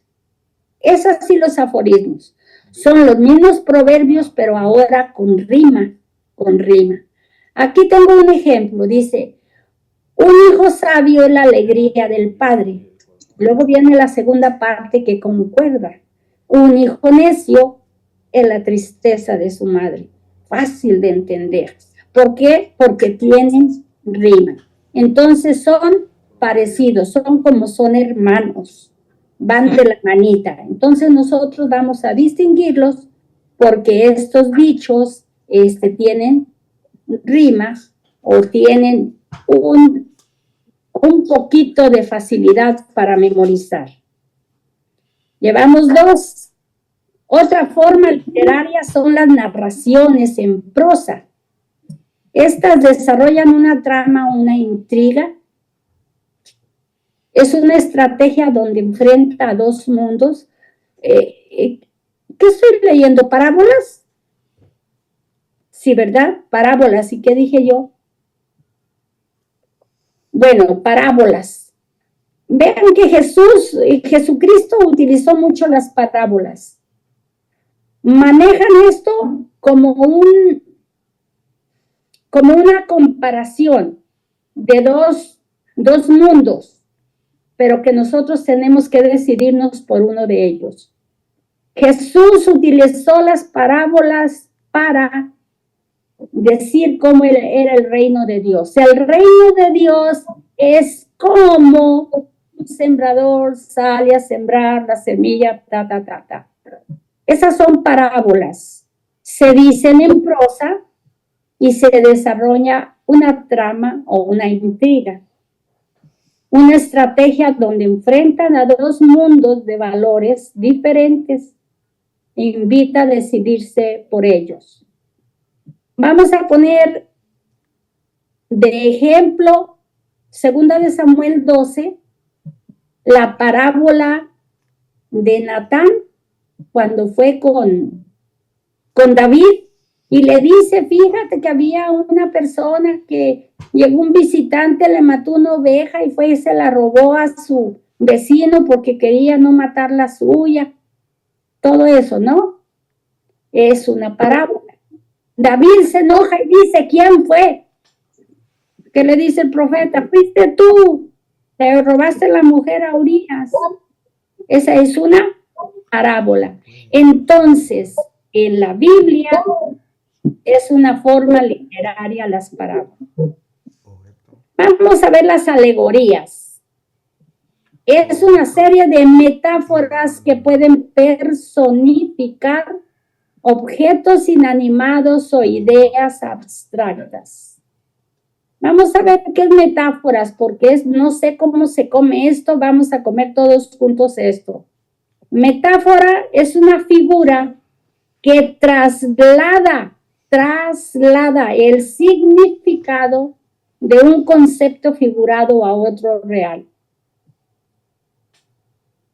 Es así los aforismos. Son los mismos proverbios, pero ahora con rima, con rima. Aquí tengo un ejemplo, dice, un hijo sabio es la alegría del padre. Luego viene la segunda parte que concuerda. Un hijo necio es la tristeza de su madre. Fácil de entender. ¿Por qué? Porque tienen rima. Entonces son parecidos, son como son hermanos. Van de la manita. Entonces nosotros vamos a distinguirlos porque estos dichos tienen rimas o tienen un poquito de facilidad para memorizar. Llevamos dos. Otra forma literaria son las narraciones en prosa. Estas desarrollan una trama, una intriga. Es una estrategia donde enfrenta a dos mundos. ¿Qué estoy leyendo? ¿Parábolas? Sí, ¿verdad? Parábolas. ¿Y qué dije yo? Bueno, parábolas. Vean que Jesucristo utilizó mucho las parábolas. Manejan esto como una comparación de dos mundos, pero que nosotros tenemos que decidirnos por uno de ellos. Jesús utilizó las parábolas para decir cómo era el reino de Dios. El reino de Dios es como un sembrador sale a sembrar la semilla, Esas son parábolas. Se dicen en prosa y se desarrolla una trama o una intriga. Una estrategia donde enfrentan a dos mundos de valores diferentes e invita a decidirse por ellos. Vamos a poner de ejemplo 2 de Samuel 12, la parábola de Natán cuando fue con David y le dice, fíjate que había una persona que llegó un visitante, le mató una oveja y fue y se la robó a su vecino porque quería no matar la suya. Todo eso, ¿no? Es una parábola. David se enoja y dice, ¿quién fue? ¿Qué le dice el profeta? Fuiste tú, le robaste la mujer a Urías. Esa es una parábola. Entonces, en la Biblia es una forma literaria las parábolas. Vamos a ver las alegorías. Es una serie de metáforas que pueden personificar objetos inanimados o ideas abstractas. Vamos a ver qué es metáforas, porque no sé cómo se come esto, vamos a comer todos juntos esto. Metáfora es una figura que traslada el significado de un concepto figurado a otro real.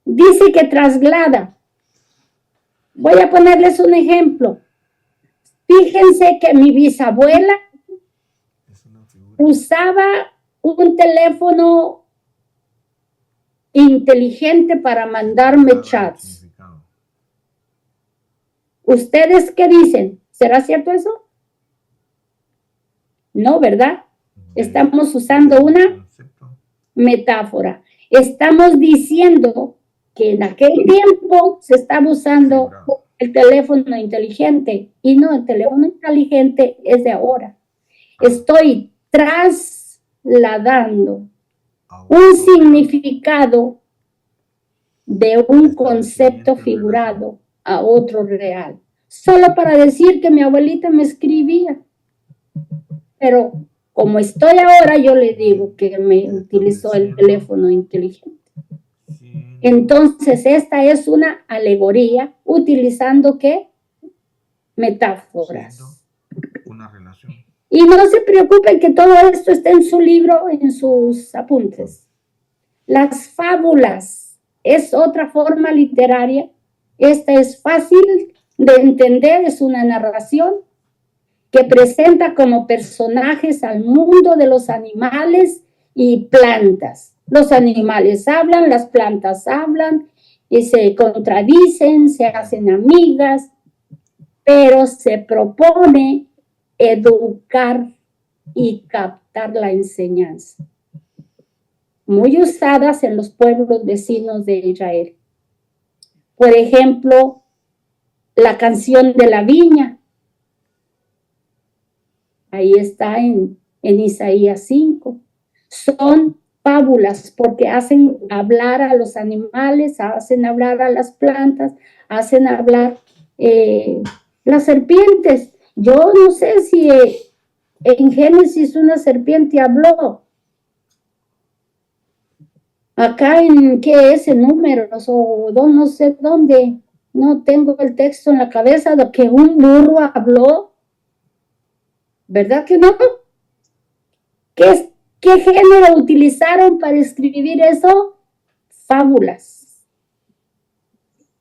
Dice que traslada. Voy a ponerles un ejemplo. Fíjense que mi bisabuela usaba un teléfono inteligente para mandarme chats. ¿Ustedes qué dicen? ¿Será cierto eso? No, ¿verdad? Estamos usando una metáfora. Estamos diciendo que en aquel tiempo se estaba usando el teléfono inteligente y no, el teléfono inteligente es de ahora. Estoy trasladando un significado de un concepto figurado a otro real. Solo para decir que mi abuelita me escribía. Pero como estoy ahora, yo le digo que me utilizó el teléfono inteligente. Entonces, esta es una alegoría utilizando ¿qué? Metáforas. Una relación. Y no se preocupen que todo esto está en su libro, en sus apuntes. Las fábulas es otra forma literaria. Esta es fácil de entender, es una narración que presenta como personajes al mundo de los animales y plantas. Los animales hablan, las plantas hablan y se contradicen, se hacen amigas, pero se propone educar y captar la enseñanza. Muy usadas en los pueblos vecinos de Israel. Por ejemplo, la canción de la viña. Ahí está en Isaías 5. Son fábulas porque hacen hablar a los animales, hacen hablar a las plantas, hacen hablar las serpientes. Yo no sé si en Génesis una serpiente habló. Acá en qué es, en números o no sé dónde, no tengo el texto en la cabeza de que un burro habló. ¿Verdad que no? ¿Qué género utilizaron para escribir eso? Fábulas.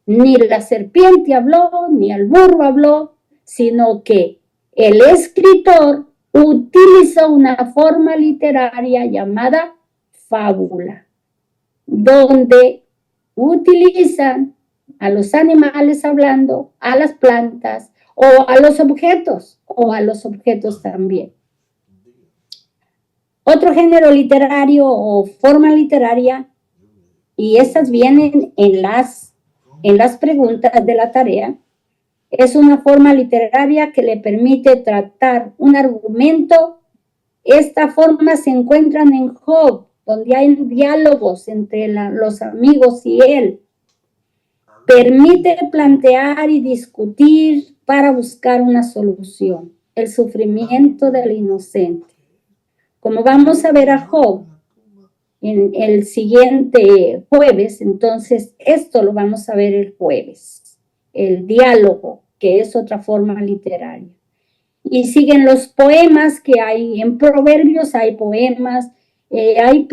Ni la serpiente habló, ni el burro habló, sino que el escritor utilizó una forma literaria llamada fábula, donde utilizan a los animales hablando, a las plantas o a los objetos también. Otro género literario o forma literaria, y estas vienen en las preguntas de la tarea, es una forma literaria que le permite tratar un argumento. Esta forma se encuentra en Job, donde hay diálogos entre los amigos y él. Permite plantear y discutir para buscar una solución, el sufrimiento del inocente. Como vamos a ver a Job en el siguiente jueves, entonces esto lo vamos a ver el jueves, el diálogo, que es otra forma literaria. Y siguen los poemas que hay en Proverbios, hay poemas, hay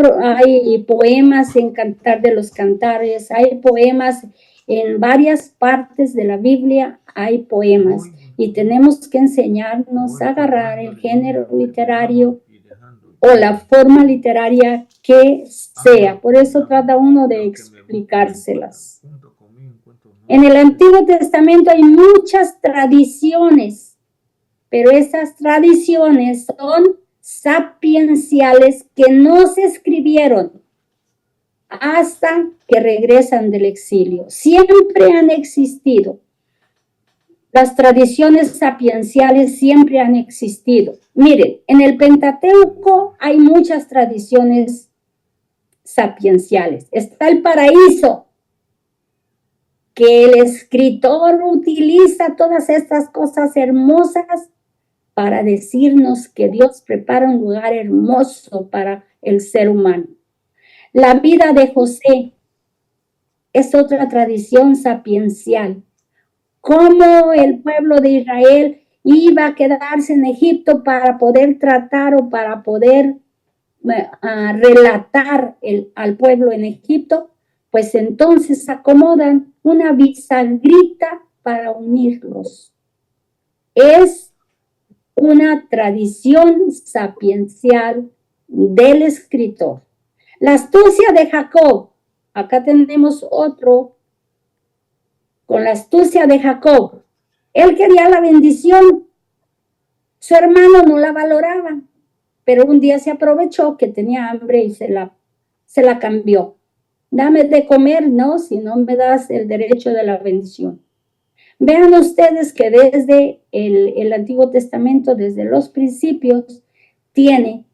poemas en Cantar de los Cantares, hay poemas en varias partes de la Biblia, hay poemas. Y tenemos que enseñarnos a agarrar el género literario o la forma literaria que sea. Por eso trata uno de explicárselas. En el Antiguo Testamento hay muchas tradiciones, pero esas tradiciones son sapienciales que no se escribieron. hasta que regresan del exilio. Siempre han existido. Las tradiciones sapienciales siempre han existido. Miren, en el Pentateuco hay muchas tradiciones sapienciales. Está el paraíso, que el escritor utiliza todas estas cosas hermosas para decirnos que Dios prepara un lugar hermoso para el ser humano. La vida de José es otra tradición sapiencial. Cómo el pueblo de Israel iba a quedarse en Egipto para poder tratar o para poder relatar al pueblo en Egipto, pues entonces acomodan una bisagrita para unirlos. Es una tradición sapiencial del escritor. La astucia de Jacob, acá tenemos otro, con la astucia de Jacob. Él quería la bendición, su hermano no la valoraba, pero un día se aprovechó que tenía hambre y se la cambió. Dame de comer, no, si no me das el derecho de la bendición. Vean ustedes que desde el Antiguo Testamento, desde los principios, tiene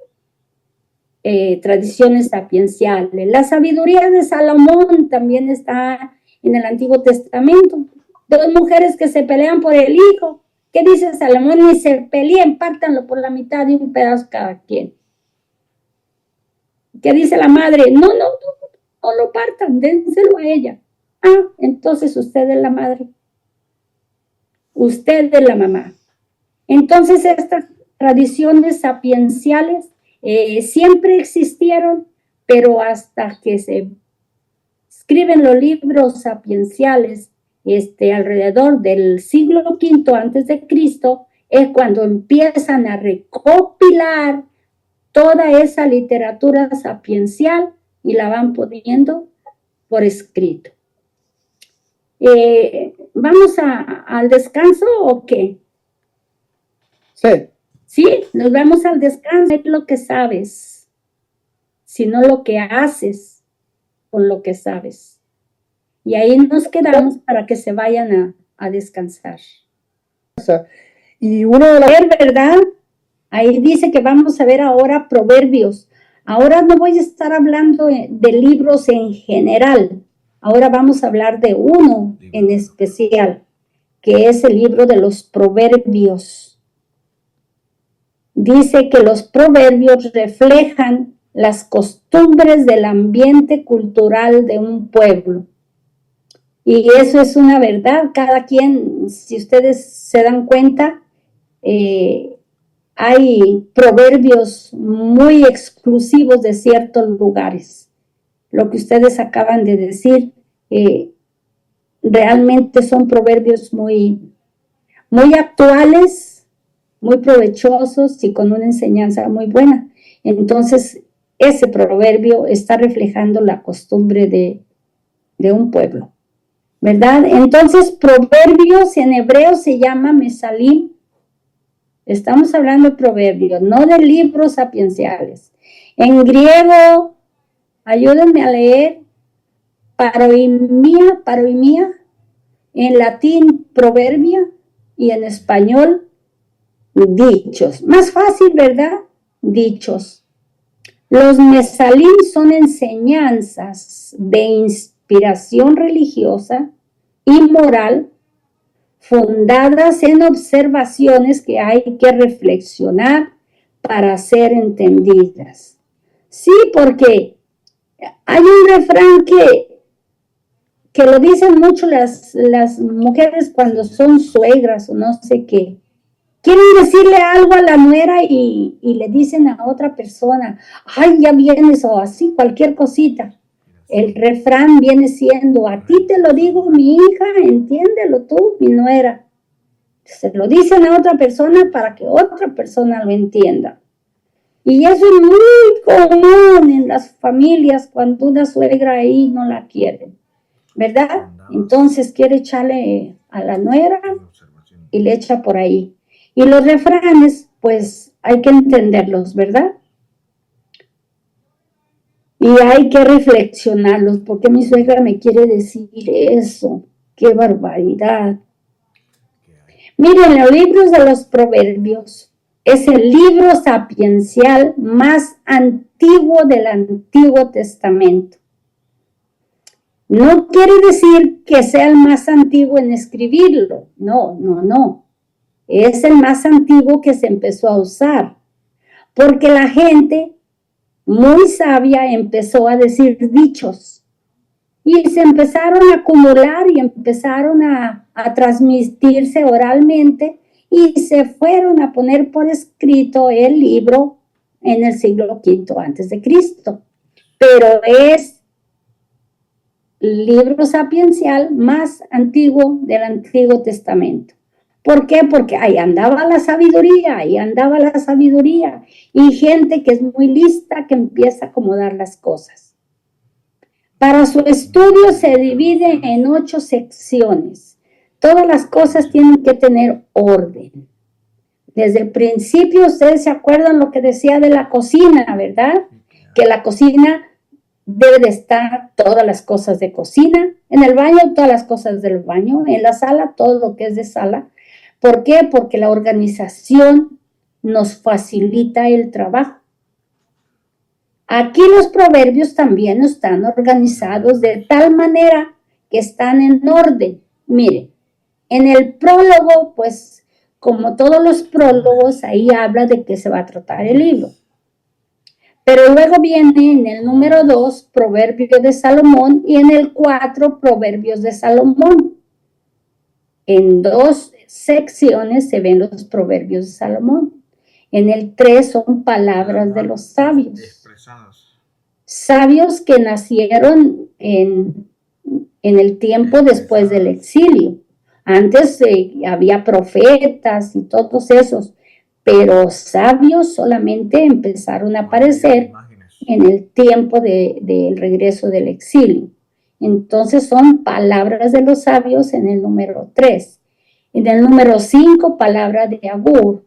tradiciones sapienciales. La sabiduría de Salomón también está en el Antiguo Testamento. Dos mujeres que se pelean por el hijo. ¿Qué dice Salomón? Ni se peleen, pártanlo por la mitad de un pedazo cada quien. ¿Qué dice la madre? No lo partan, dénselo a ella. Ah, entonces usted es la madre. Usted es la mamá. Entonces estas tradiciones sapienciales siempre existieron, pero hasta que se escriben los libros sapienciales alrededor del siglo V antes de Cristo, es cuando empiezan a recopilar toda esa literatura sapiencial y la van poniendo por escrito. ¿Vamos al descanso o qué? Sí. Sí, nos vamos al descanso. No es lo que sabes, sino lo que haces con lo que sabes. Y ahí nos quedamos para que se vayan a descansar. Y una de las... ¿Verdad? Ahí dice que vamos a ver ahora proverbios. Ahora no voy a estar hablando de libros en general. Ahora vamos a hablar de uno en especial, que es el libro de los proverbios. Dice que los proverbios reflejan las costumbres del ambiente cultural de un pueblo. Y eso es una verdad. Cada quien, si ustedes se dan cuenta, hay proverbios muy exclusivos de ciertos lugares. Lo que ustedes acaban de decir, realmente son proverbios muy actuales, muy provechosos y con una enseñanza muy buena. Entonces, ese proverbio está reflejando la costumbre de un pueblo, ¿verdad? Entonces, proverbios en hebreo se llama mesalim. Estamos hablando de proverbios, no de libros sapienciales. En griego, ayúdenme a leer, paroimía, en latín, proverbia, y en español, dichos. Más fácil, ¿verdad? Dichos. Los mesalim son enseñanzas de inspiración religiosa y moral fundadas en observaciones que hay que reflexionar para ser entendidas. Sí, porque hay un refrán que lo dicen mucho las mujeres cuando son suegras o no sé qué. Quieren decirle algo a la nuera y le dicen a otra persona, ay, ya vienes, o así, cualquier cosita. El refrán viene siendo, a ti te lo digo mi hija, entiéndelo tú, mi nuera. Se lo dicen a otra persona para que otra persona lo entienda. Y eso es muy común en las familias cuando una suegra ahí no la quiere, ¿verdad? Entonces quiere echarle a la nuera y le echa por ahí. Y los refranes, pues hay que entenderlos, ¿verdad? Y hay que reflexionarlos, porque mi suegra me quiere decir eso. ¡Qué barbaridad! Miren, los libros de los Proverbios es el libro sapiencial más antiguo del Antiguo Testamento. No quiere decir que sea el más antiguo en escribirlo. No. Es el más antiguo que se empezó a usar. Porque la gente muy sabia empezó a decir dichos. Y se empezaron a acumular y empezaron a transmitirse oralmente y se fueron a poner por escrito el libro en el siglo V antes de Cristo. Pero es el libro sapiencial más antiguo del Antiguo Testamento. ¿Por qué? Porque ahí andaba la sabiduría, y gente que es muy lista que empieza a acomodar las cosas. Para su estudio se divide en 8 secciones. Todas las cosas tienen que tener orden. Desde el principio, ustedes se acuerdan lo que decía de la cocina, ¿verdad? Que la cocina debe de estar todas las cosas de cocina, en el baño todas las cosas del baño, en la sala todo lo que es de sala. ¿Por qué? Porque la organización nos facilita el trabajo. Aquí los proverbios también están organizados de tal manera que están en orden. Miren, en el prólogo, pues como todos los prólogos, ahí habla de qué se va a tratar el libro. Pero luego viene en el número 2, Proverbios de Salomón, y en el 4, Proverbios de Salomón. En 2 secciones se ven los Proverbios de Salomón. En el 3 son palabras de los sabios. Sabios que nacieron en el tiempo después del exilio. Antes había profetas y todos esos, pero sabios solamente empezaron a aparecer en el tiempo del regreso del exilio. Entonces son palabras de los sabios en el número 3. En el número 5, palabras de Agur.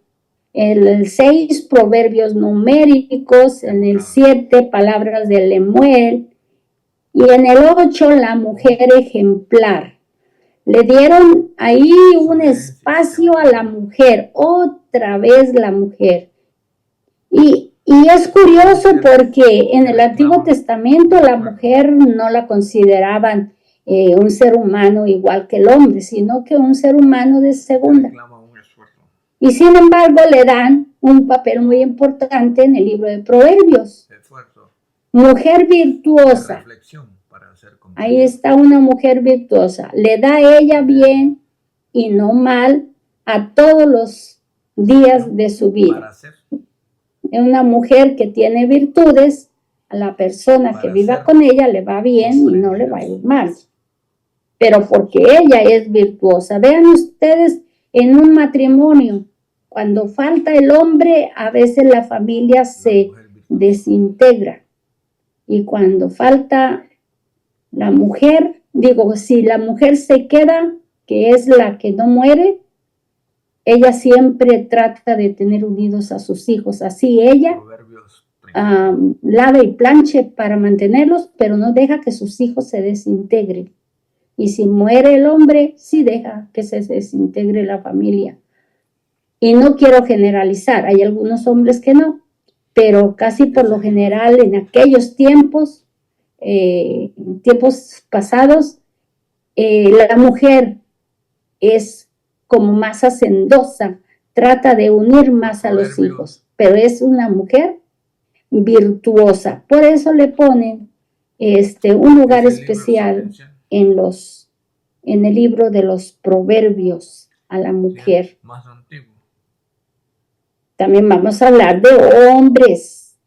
En el 6, proverbios numéricos. En el 7, palabras de Lemuel. Y en el 8, la mujer ejemplar. Le dieron ahí un espacio a la mujer, otra vez la mujer. Y es curioso porque en el Antiguo Testamento la mujer no la consideraban un ser humano igual que el hombre, sino que un ser humano de segunda. Y sin embargo le dan un papel muy importante en el libro de Proverbios. Mujer virtuosa. Ahí está una mujer virtuosa. Le da a ella bien y no mal a todos los días de su vida. Es una mujer que tiene virtudes, a la persona que viva con ella le va bien y no le va a ir mal. Pero porque ella es virtuosa. Vean ustedes en un matrimonio, cuando falta el hombre, a veces la familia se desintegra. Y cuando falta la mujer, si la mujer se queda, que es la que no muere, ella siempre trata de tener unidos a sus hijos. Así ella lava y planche para mantenerlos, pero no deja que sus hijos se desintegren. Y si muere el hombre, sí deja que se desintegre la familia. Y no quiero generalizar, hay algunos hombres que no, pero casi por lo general en aquellos tiempos, tiempos pasados, la mujer es como más hacendosa, trata de unir más a los hijos, pero es una mujer virtuosa. Por eso le ponen un lugar especial en el libro de los Proverbios a la mujer. También vamos a hablar de hombres.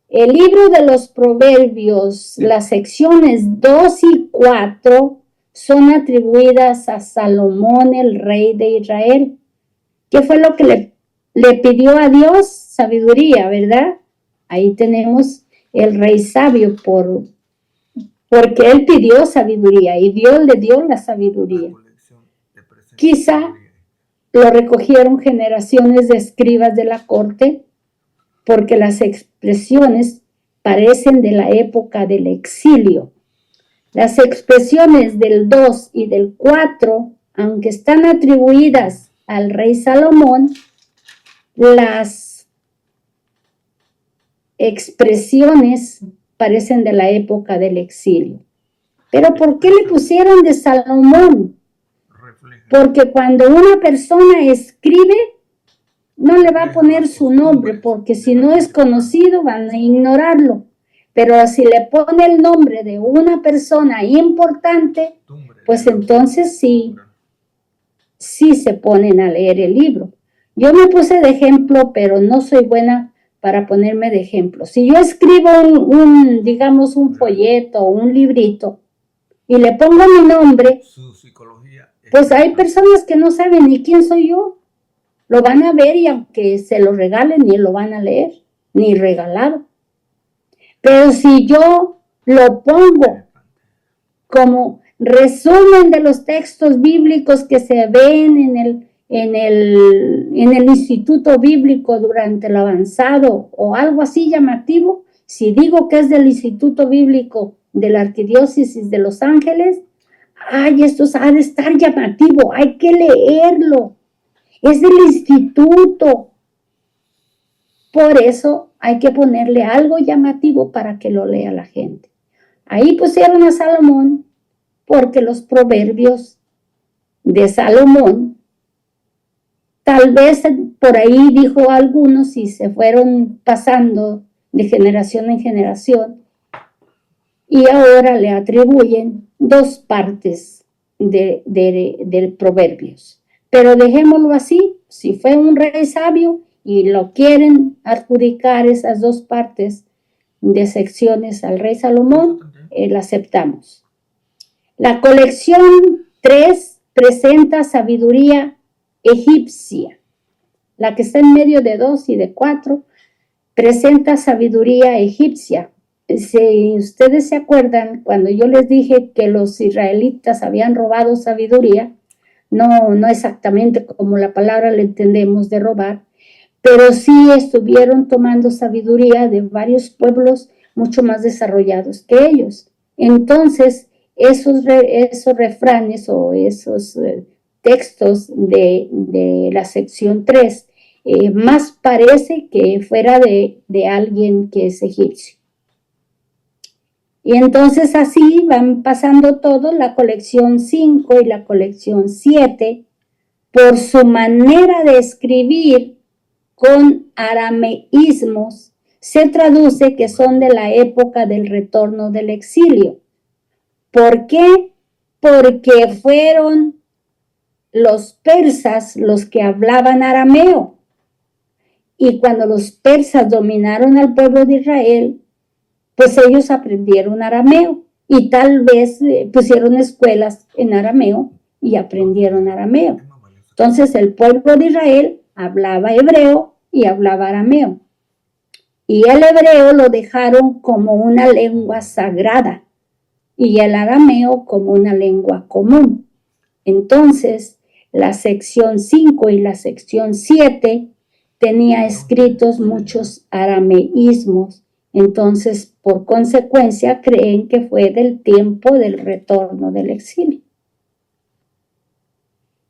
El libro de los Proverbios, las secciones 2 y 4 son atribuidas a Salomón, el rey de Israel. ¿Qué fue lo que le pidió a Dios? Sabiduría, ¿verdad? Ahí tenemos el rey sabio porque él pidió sabiduría y Dios le dio la sabiduría. Quizá lo recogieron generaciones de escribas de la corte porque las expresiones parecen de la época del exilio. Las expresiones del 2 y del 4, aunque están atribuidas al rey Salomón, las expresiones parecen de la época del exilio. Pero ¿por qué le pusieron de Salomón? Porque cuando una persona escribe, no le va a poner su nombre, porque si no es conocido van a ignorarlo. Pero si le pone el nombre de una persona importante, pues entonces sí se ponen a leer el libro. Yo me puse de ejemplo, pero no soy buena para ponerme de ejemplo. Si yo escribo digamos, un folleto o un librito y le pongo mi nombre, pues hay personas que no saben ni quién soy yo. Lo van a ver y aunque se lo regalen, ni lo van a leer, ni regalado. Pero si yo lo pongo como resumen de los textos bíblicos que se ven en el instituto bíblico durante el avanzado o algo así llamativo, si digo que es del instituto bíblico de la Arquidiócesis de Los Ángeles, ay, esto ha de estar llamativo, hay que leerlo. Es del instituto. Por eso hay que ponerle algo llamativo para que lo lea la gente. Ahí pusieron a Salomón porque los proverbios de Salomón, tal vez por ahí dijo algunos y se fueron pasando de generación en generación y ahora le atribuyen 2 partes del proverbios. Pero dejémoslo así, si fue un rey sabio y lo quieren adjudicar esas 2 partes de secciones al rey Salomón, la aceptamos. La colección 3 presenta sabiduría egipcia. La que está en medio de 2 y de 4 presenta sabiduría egipcia. Si ustedes se acuerdan, cuando yo les dije que los israelitas habían robado sabiduría, no exactamente como la palabra le entendemos de robar, pero sí estuvieron tomando sabiduría de varios pueblos mucho más desarrollados que ellos. Entonces, esos refranes o esos textos de la sección 3, más parece que fuera de alguien que es egipcio. Y entonces así van pasando todos, la colección 5 y la colección 7, por su manera de escribir con arameísmos, se traduce que son de la época del retorno del exilio. ¿Por qué? Porque fueron los persas los que hablaban arameo. Y cuando los persas dominaron al pueblo de Israel, pues ellos aprendieron arameo y tal vez pusieron escuelas en arameo y aprendieron arameo. Entonces el pueblo de Israel hablaba hebreo y hablaba arameo. Y el hebreo lo dejaron como una lengua sagrada y el arameo como una lengua común. Entonces la sección 5 y la sección 7 tenía escritos muchos arameísmos. Entonces, por consecuencia, creen que fue del tiempo del retorno del exilio.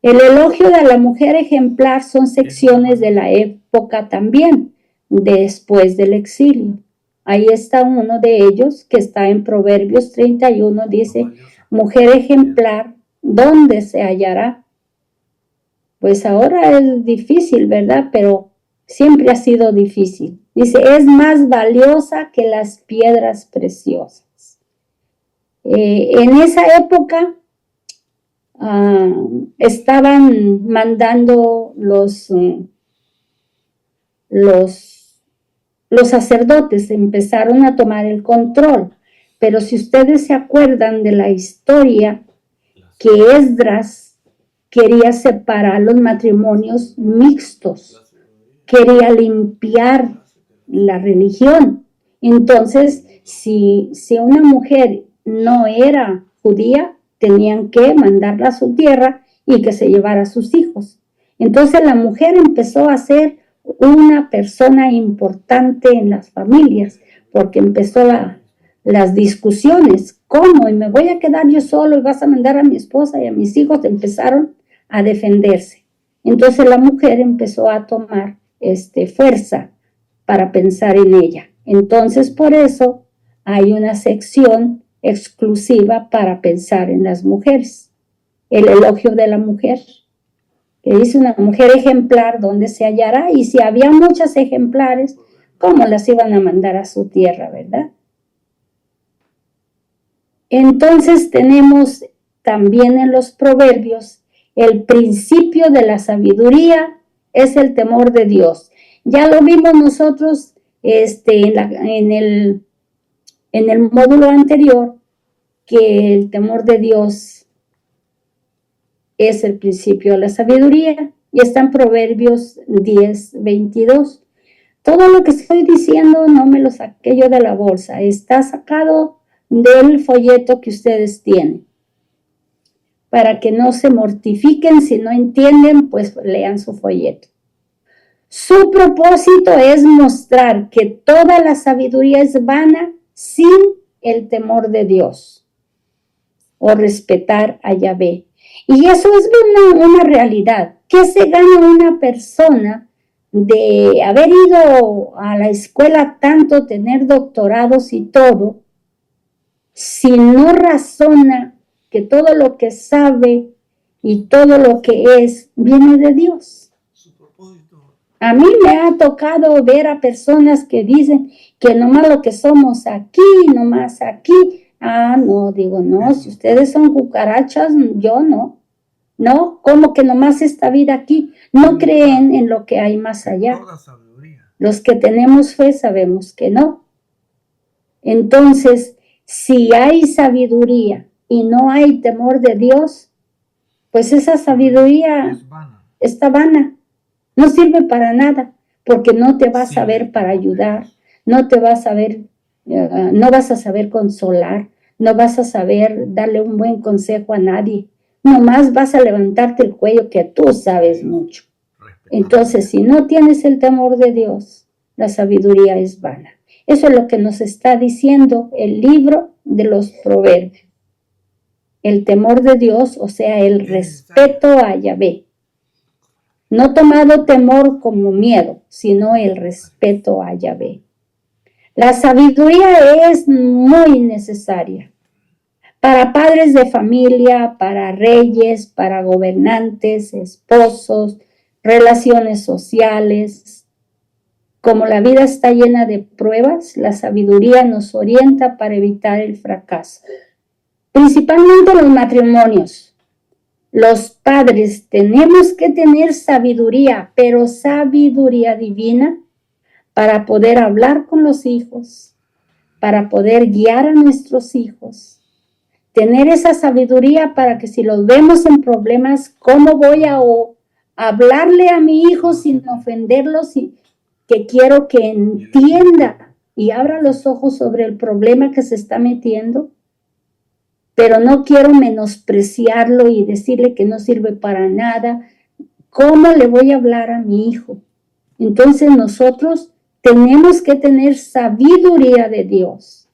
El elogio de la mujer ejemplar son secciones de la época también, después del exilio. Ahí está uno de ellos que está en Proverbios 31, dice, mujer ejemplar, ¿dónde se hallará? Pues ahora es difícil, ¿verdad? Pero siempre ha sido difícil. Dice, es más valiosa que las piedras preciosas. En esa época estaban mandando los sacerdotes, empezaron a tomar el control. Pero si ustedes se acuerdan de la historia, que Esdras quería separar los matrimonios mixtos, quería limpiar la religión. Entonces, si una mujer no era judía, tenían que mandarla a su tierra y que se llevara a sus hijos. Entonces la mujer empezó a ser una persona importante en las familias, porque empezó las discusiones. ¿Cómo? ¿Y me voy a quedar yo solo y vas a mandar a mi esposa y a mis hijos? Empezaron a defenderse. Entonces la mujer empezó a tomar fuerza para pensar en ella. Entonces por eso hay una sección exclusiva para pensar en las mujeres. El elogio de la mujer, que dice una mujer ejemplar, ¿dónde se hallará? Y si había muchas ejemplares, ¿cómo las iban a mandar a su tierra, verdad? Entonces tenemos también en los proverbios el principio de la sabiduría es el temor de Dios. Ya lo vimos nosotros en el módulo anterior, que el temor de Dios es el principio de la sabiduría y está en Proverbios 10:22. Todo lo que estoy diciendo no me lo saqué yo de la bolsa, está sacado del folleto que ustedes tienen. Para que no se mortifiquen, si no entienden, pues lean su folleto. Su propósito es mostrar que toda la sabiduría es vana sin el temor de Dios o respetar a Yahvé. Y eso es una realidad. ¿Qué se gana una persona de haber ido a la escuela tanto, tener doctorados y todo, si no razona que todo lo que sabe y todo lo que es viene de Dios? A mí me ha tocado ver a personas que dicen que nomás lo que somos aquí, nomás aquí. Ah, no, digo, no, si ustedes son cucarachas, yo no. No, como que nomás esta vida aquí. No creen en lo que hay más allá. Los que tenemos fe sabemos que no. Entonces, si hay sabiduría y no hay temor de Dios, pues esa sabiduría está vana. No sirve para nada, porque no te vas a ver para ayudar, no te vas a ver, no vas a saber consolar, no vas a saber darle un buen consejo a nadie. Nomás vas a levantarte el cuello que tú sabes mucho. Entonces, si no tienes el temor de Dios, la sabiduría es vana. Eso es lo que nos está diciendo el libro de los Proverbios. El temor de Dios, o sea, el respeto a Yahvé. No tomado temor como miedo, sino el respeto a Yahvé. La sabiduría es muy necesaria para padres de familia, para reyes, para gobernantes, esposos, relaciones sociales. Como la vida está llena de pruebas, la sabiduría nos orienta para evitar el fracaso. Principalmente los matrimonios. Los padres tenemos que tener sabiduría, pero sabiduría divina para poder hablar con los hijos, para poder guiar a nuestros hijos. Tener esa sabiduría para que si los vemos en problemas, ¿cómo voy a hablarle a mi hijo sin ofenderlo? Que quiero que entienda y abra los ojos sobre el problema que se está metiendo. Pero no quiero menospreciarlo y decirle que no sirve para nada. ¿Cómo le voy a hablar a mi hijo? Entonces nosotros tenemos que tener sabiduría de Dios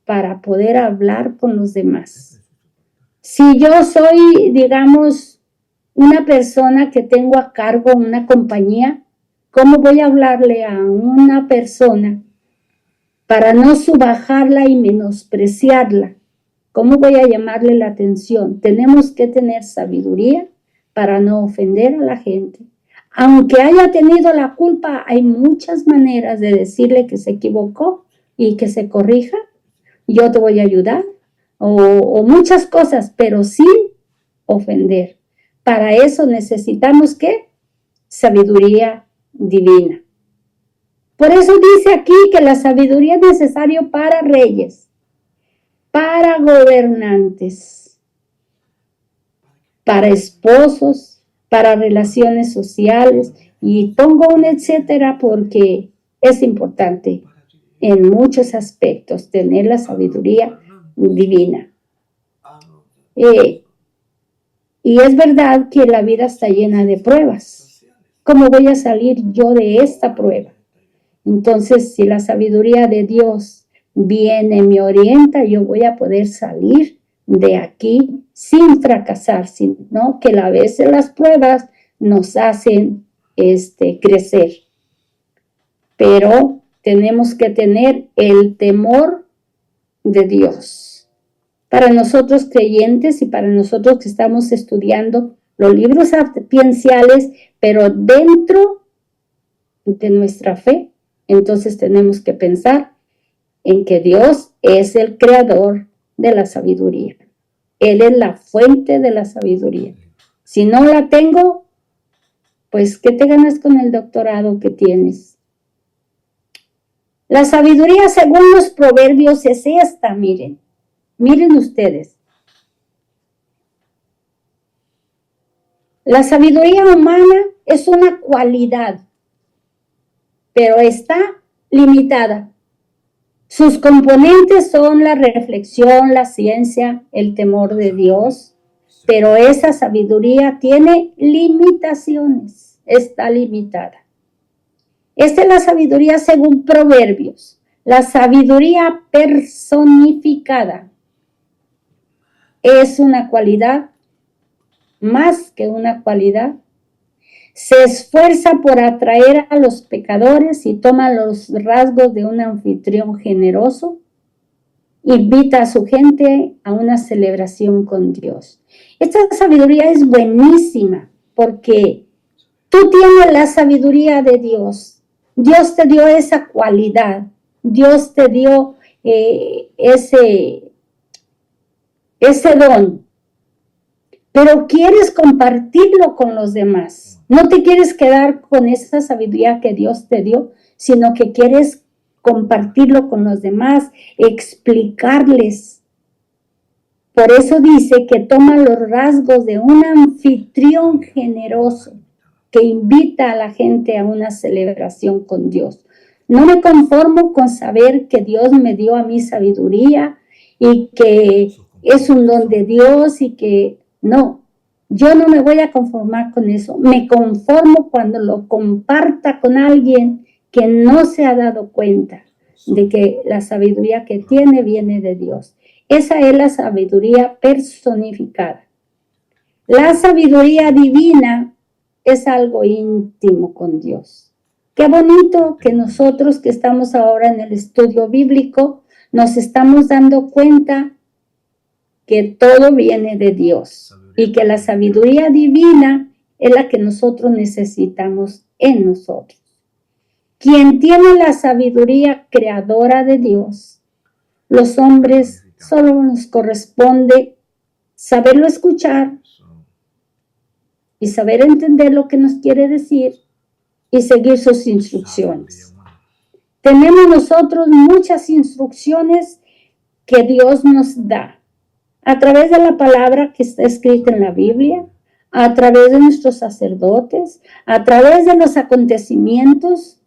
para poder hablar con los demás. Si yo soy, digamos, una persona que tengo a cargo una compañía, ¿cómo voy a hablarle a una persona para no subajarla y menospreciarla? ¿Cómo voy a llamarle la atención? Tenemos que tener sabiduría para no ofender a la gente. Aunque haya tenido la culpa, hay muchas maneras de decirle que se equivocó y que se corrija. Yo te voy a ayudar. O muchas cosas, pero sin ofender. Para eso necesitamos, ¿qué? Sabiduría divina. Por eso dice aquí que la sabiduría es necesaria para reyes, para gobernantes, para esposos, para relaciones sociales, y pongo un etcétera porque es importante en muchos aspectos tener la sabiduría divina. Y es verdad que la vida está llena de pruebas. ¿Cómo voy a salir yo de esta prueba? Entonces, si la sabiduría de Dios viene, me orienta, yo voy a poder salir de aquí sin fracasar, sino que a veces las pruebas nos hacen crecer. Pero tenemos que tener el temor de Dios. Para nosotros creyentes y para nosotros que estamos estudiando los libros sapienciales, pero dentro de nuestra fe, entonces tenemos que pensar en que Dios es el creador de la sabiduría. Él es la fuente de la sabiduría. Si no la tengo, pues ¿qué te ganas con el doctorado que tienes? La sabiduría según los proverbios es esta, miren ustedes. La sabiduría humana es una cualidad, pero está limitada. Sus componentes son la reflexión, la ciencia, el temor de Dios, pero esa sabiduría tiene limitaciones, está limitada. Esta es la sabiduría según Proverbios, la sabiduría personificada. Es una cualidad, más que una cualidad. Se esfuerza por atraer a los pecadores y toma los rasgos de un anfitrión generoso. Invita a su gente a una celebración con Dios. Esta sabiduría es buenísima porque tú tienes la sabiduría de Dios. Dios te dio esa cualidad. Dios te dio ese don. Pero quieres compartirlo con los demás. No te quieres quedar con esa sabiduría que Dios te dio, sino que quieres compartirlo con los demás, explicarles. Por eso dice que toma los rasgos de un anfitrión generoso que invita a la gente a una celebración con Dios. No me conformo con saber que Dios me dio a mí sabiduría y que es un don de Dios y que no. Yo no me voy a conformar con eso. Me conformo cuando lo comparta con alguien que no se ha dado cuenta de que la sabiduría que tiene viene de Dios. Esa es la sabiduría personificada. La sabiduría divina es algo íntimo con Dios. Qué bonito que nosotros que estamos ahora en el estudio bíblico nos estamos dando cuenta que todo viene de Dios y que la sabiduría divina es la que nosotros necesitamos en nosotros. Quien tiene la sabiduría creadora de Dios, los hombres solo nos corresponde saberlo escuchar y saber entender lo que nos quiere decir y seguir sus instrucciones. Tenemos nosotros muchas instrucciones que Dios nos da a través de la palabra que está escrita en la Biblia, a través de nuestros sacerdotes, a través de los acontecimientos.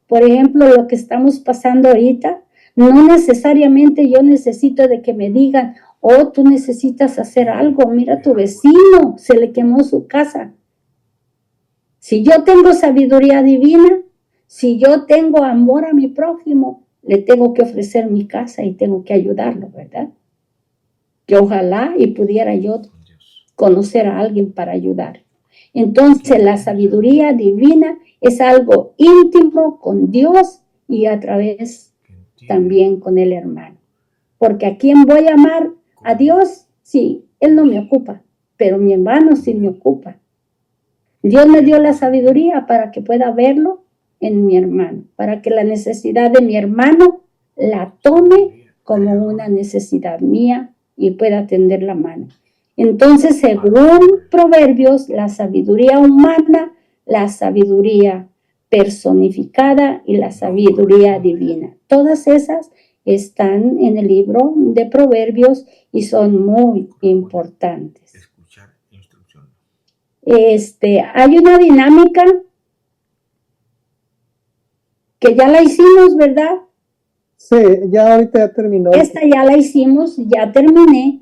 Por ejemplo, lo que estamos pasando ahorita, no necesariamente yo necesito de que me digan, oh, tú necesitas hacer algo, mira a tu vecino, se le quemó su casa. Si yo tengo sabiduría divina, si yo tengo amor a mi prójimo, le tengo que ofrecer mi casa y tengo que ayudarlo, ¿verdad? Que ojalá y pudiera yo conocer a alguien para ayudar. Entonces la sabiduría divina es algo íntimo con Dios y a través también con el hermano. Porque ¿a quién voy a amar? A Dios, sí, Él no me ocupa, pero mi hermano sí me ocupa. Dios me dio la sabiduría para que pueda verlo en mi hermano, para que la necesidad de mi hermano la tome como una necesidad mía y pueda tender la mano. Entonces, según Proverbios, la sabiduría humana, la sabiduría personificada y la sabiduría divina. Todas esas están en el libro de Proverbios y son muy importantes. Hay una dinámica que ya la hicimos, ¿verdad? Sí, ya ahorita ya terminó. Esta ya la hicimos, ya terminé.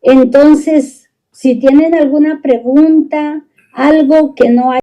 Entonces, si tienen alguna pregunta, algo que no hay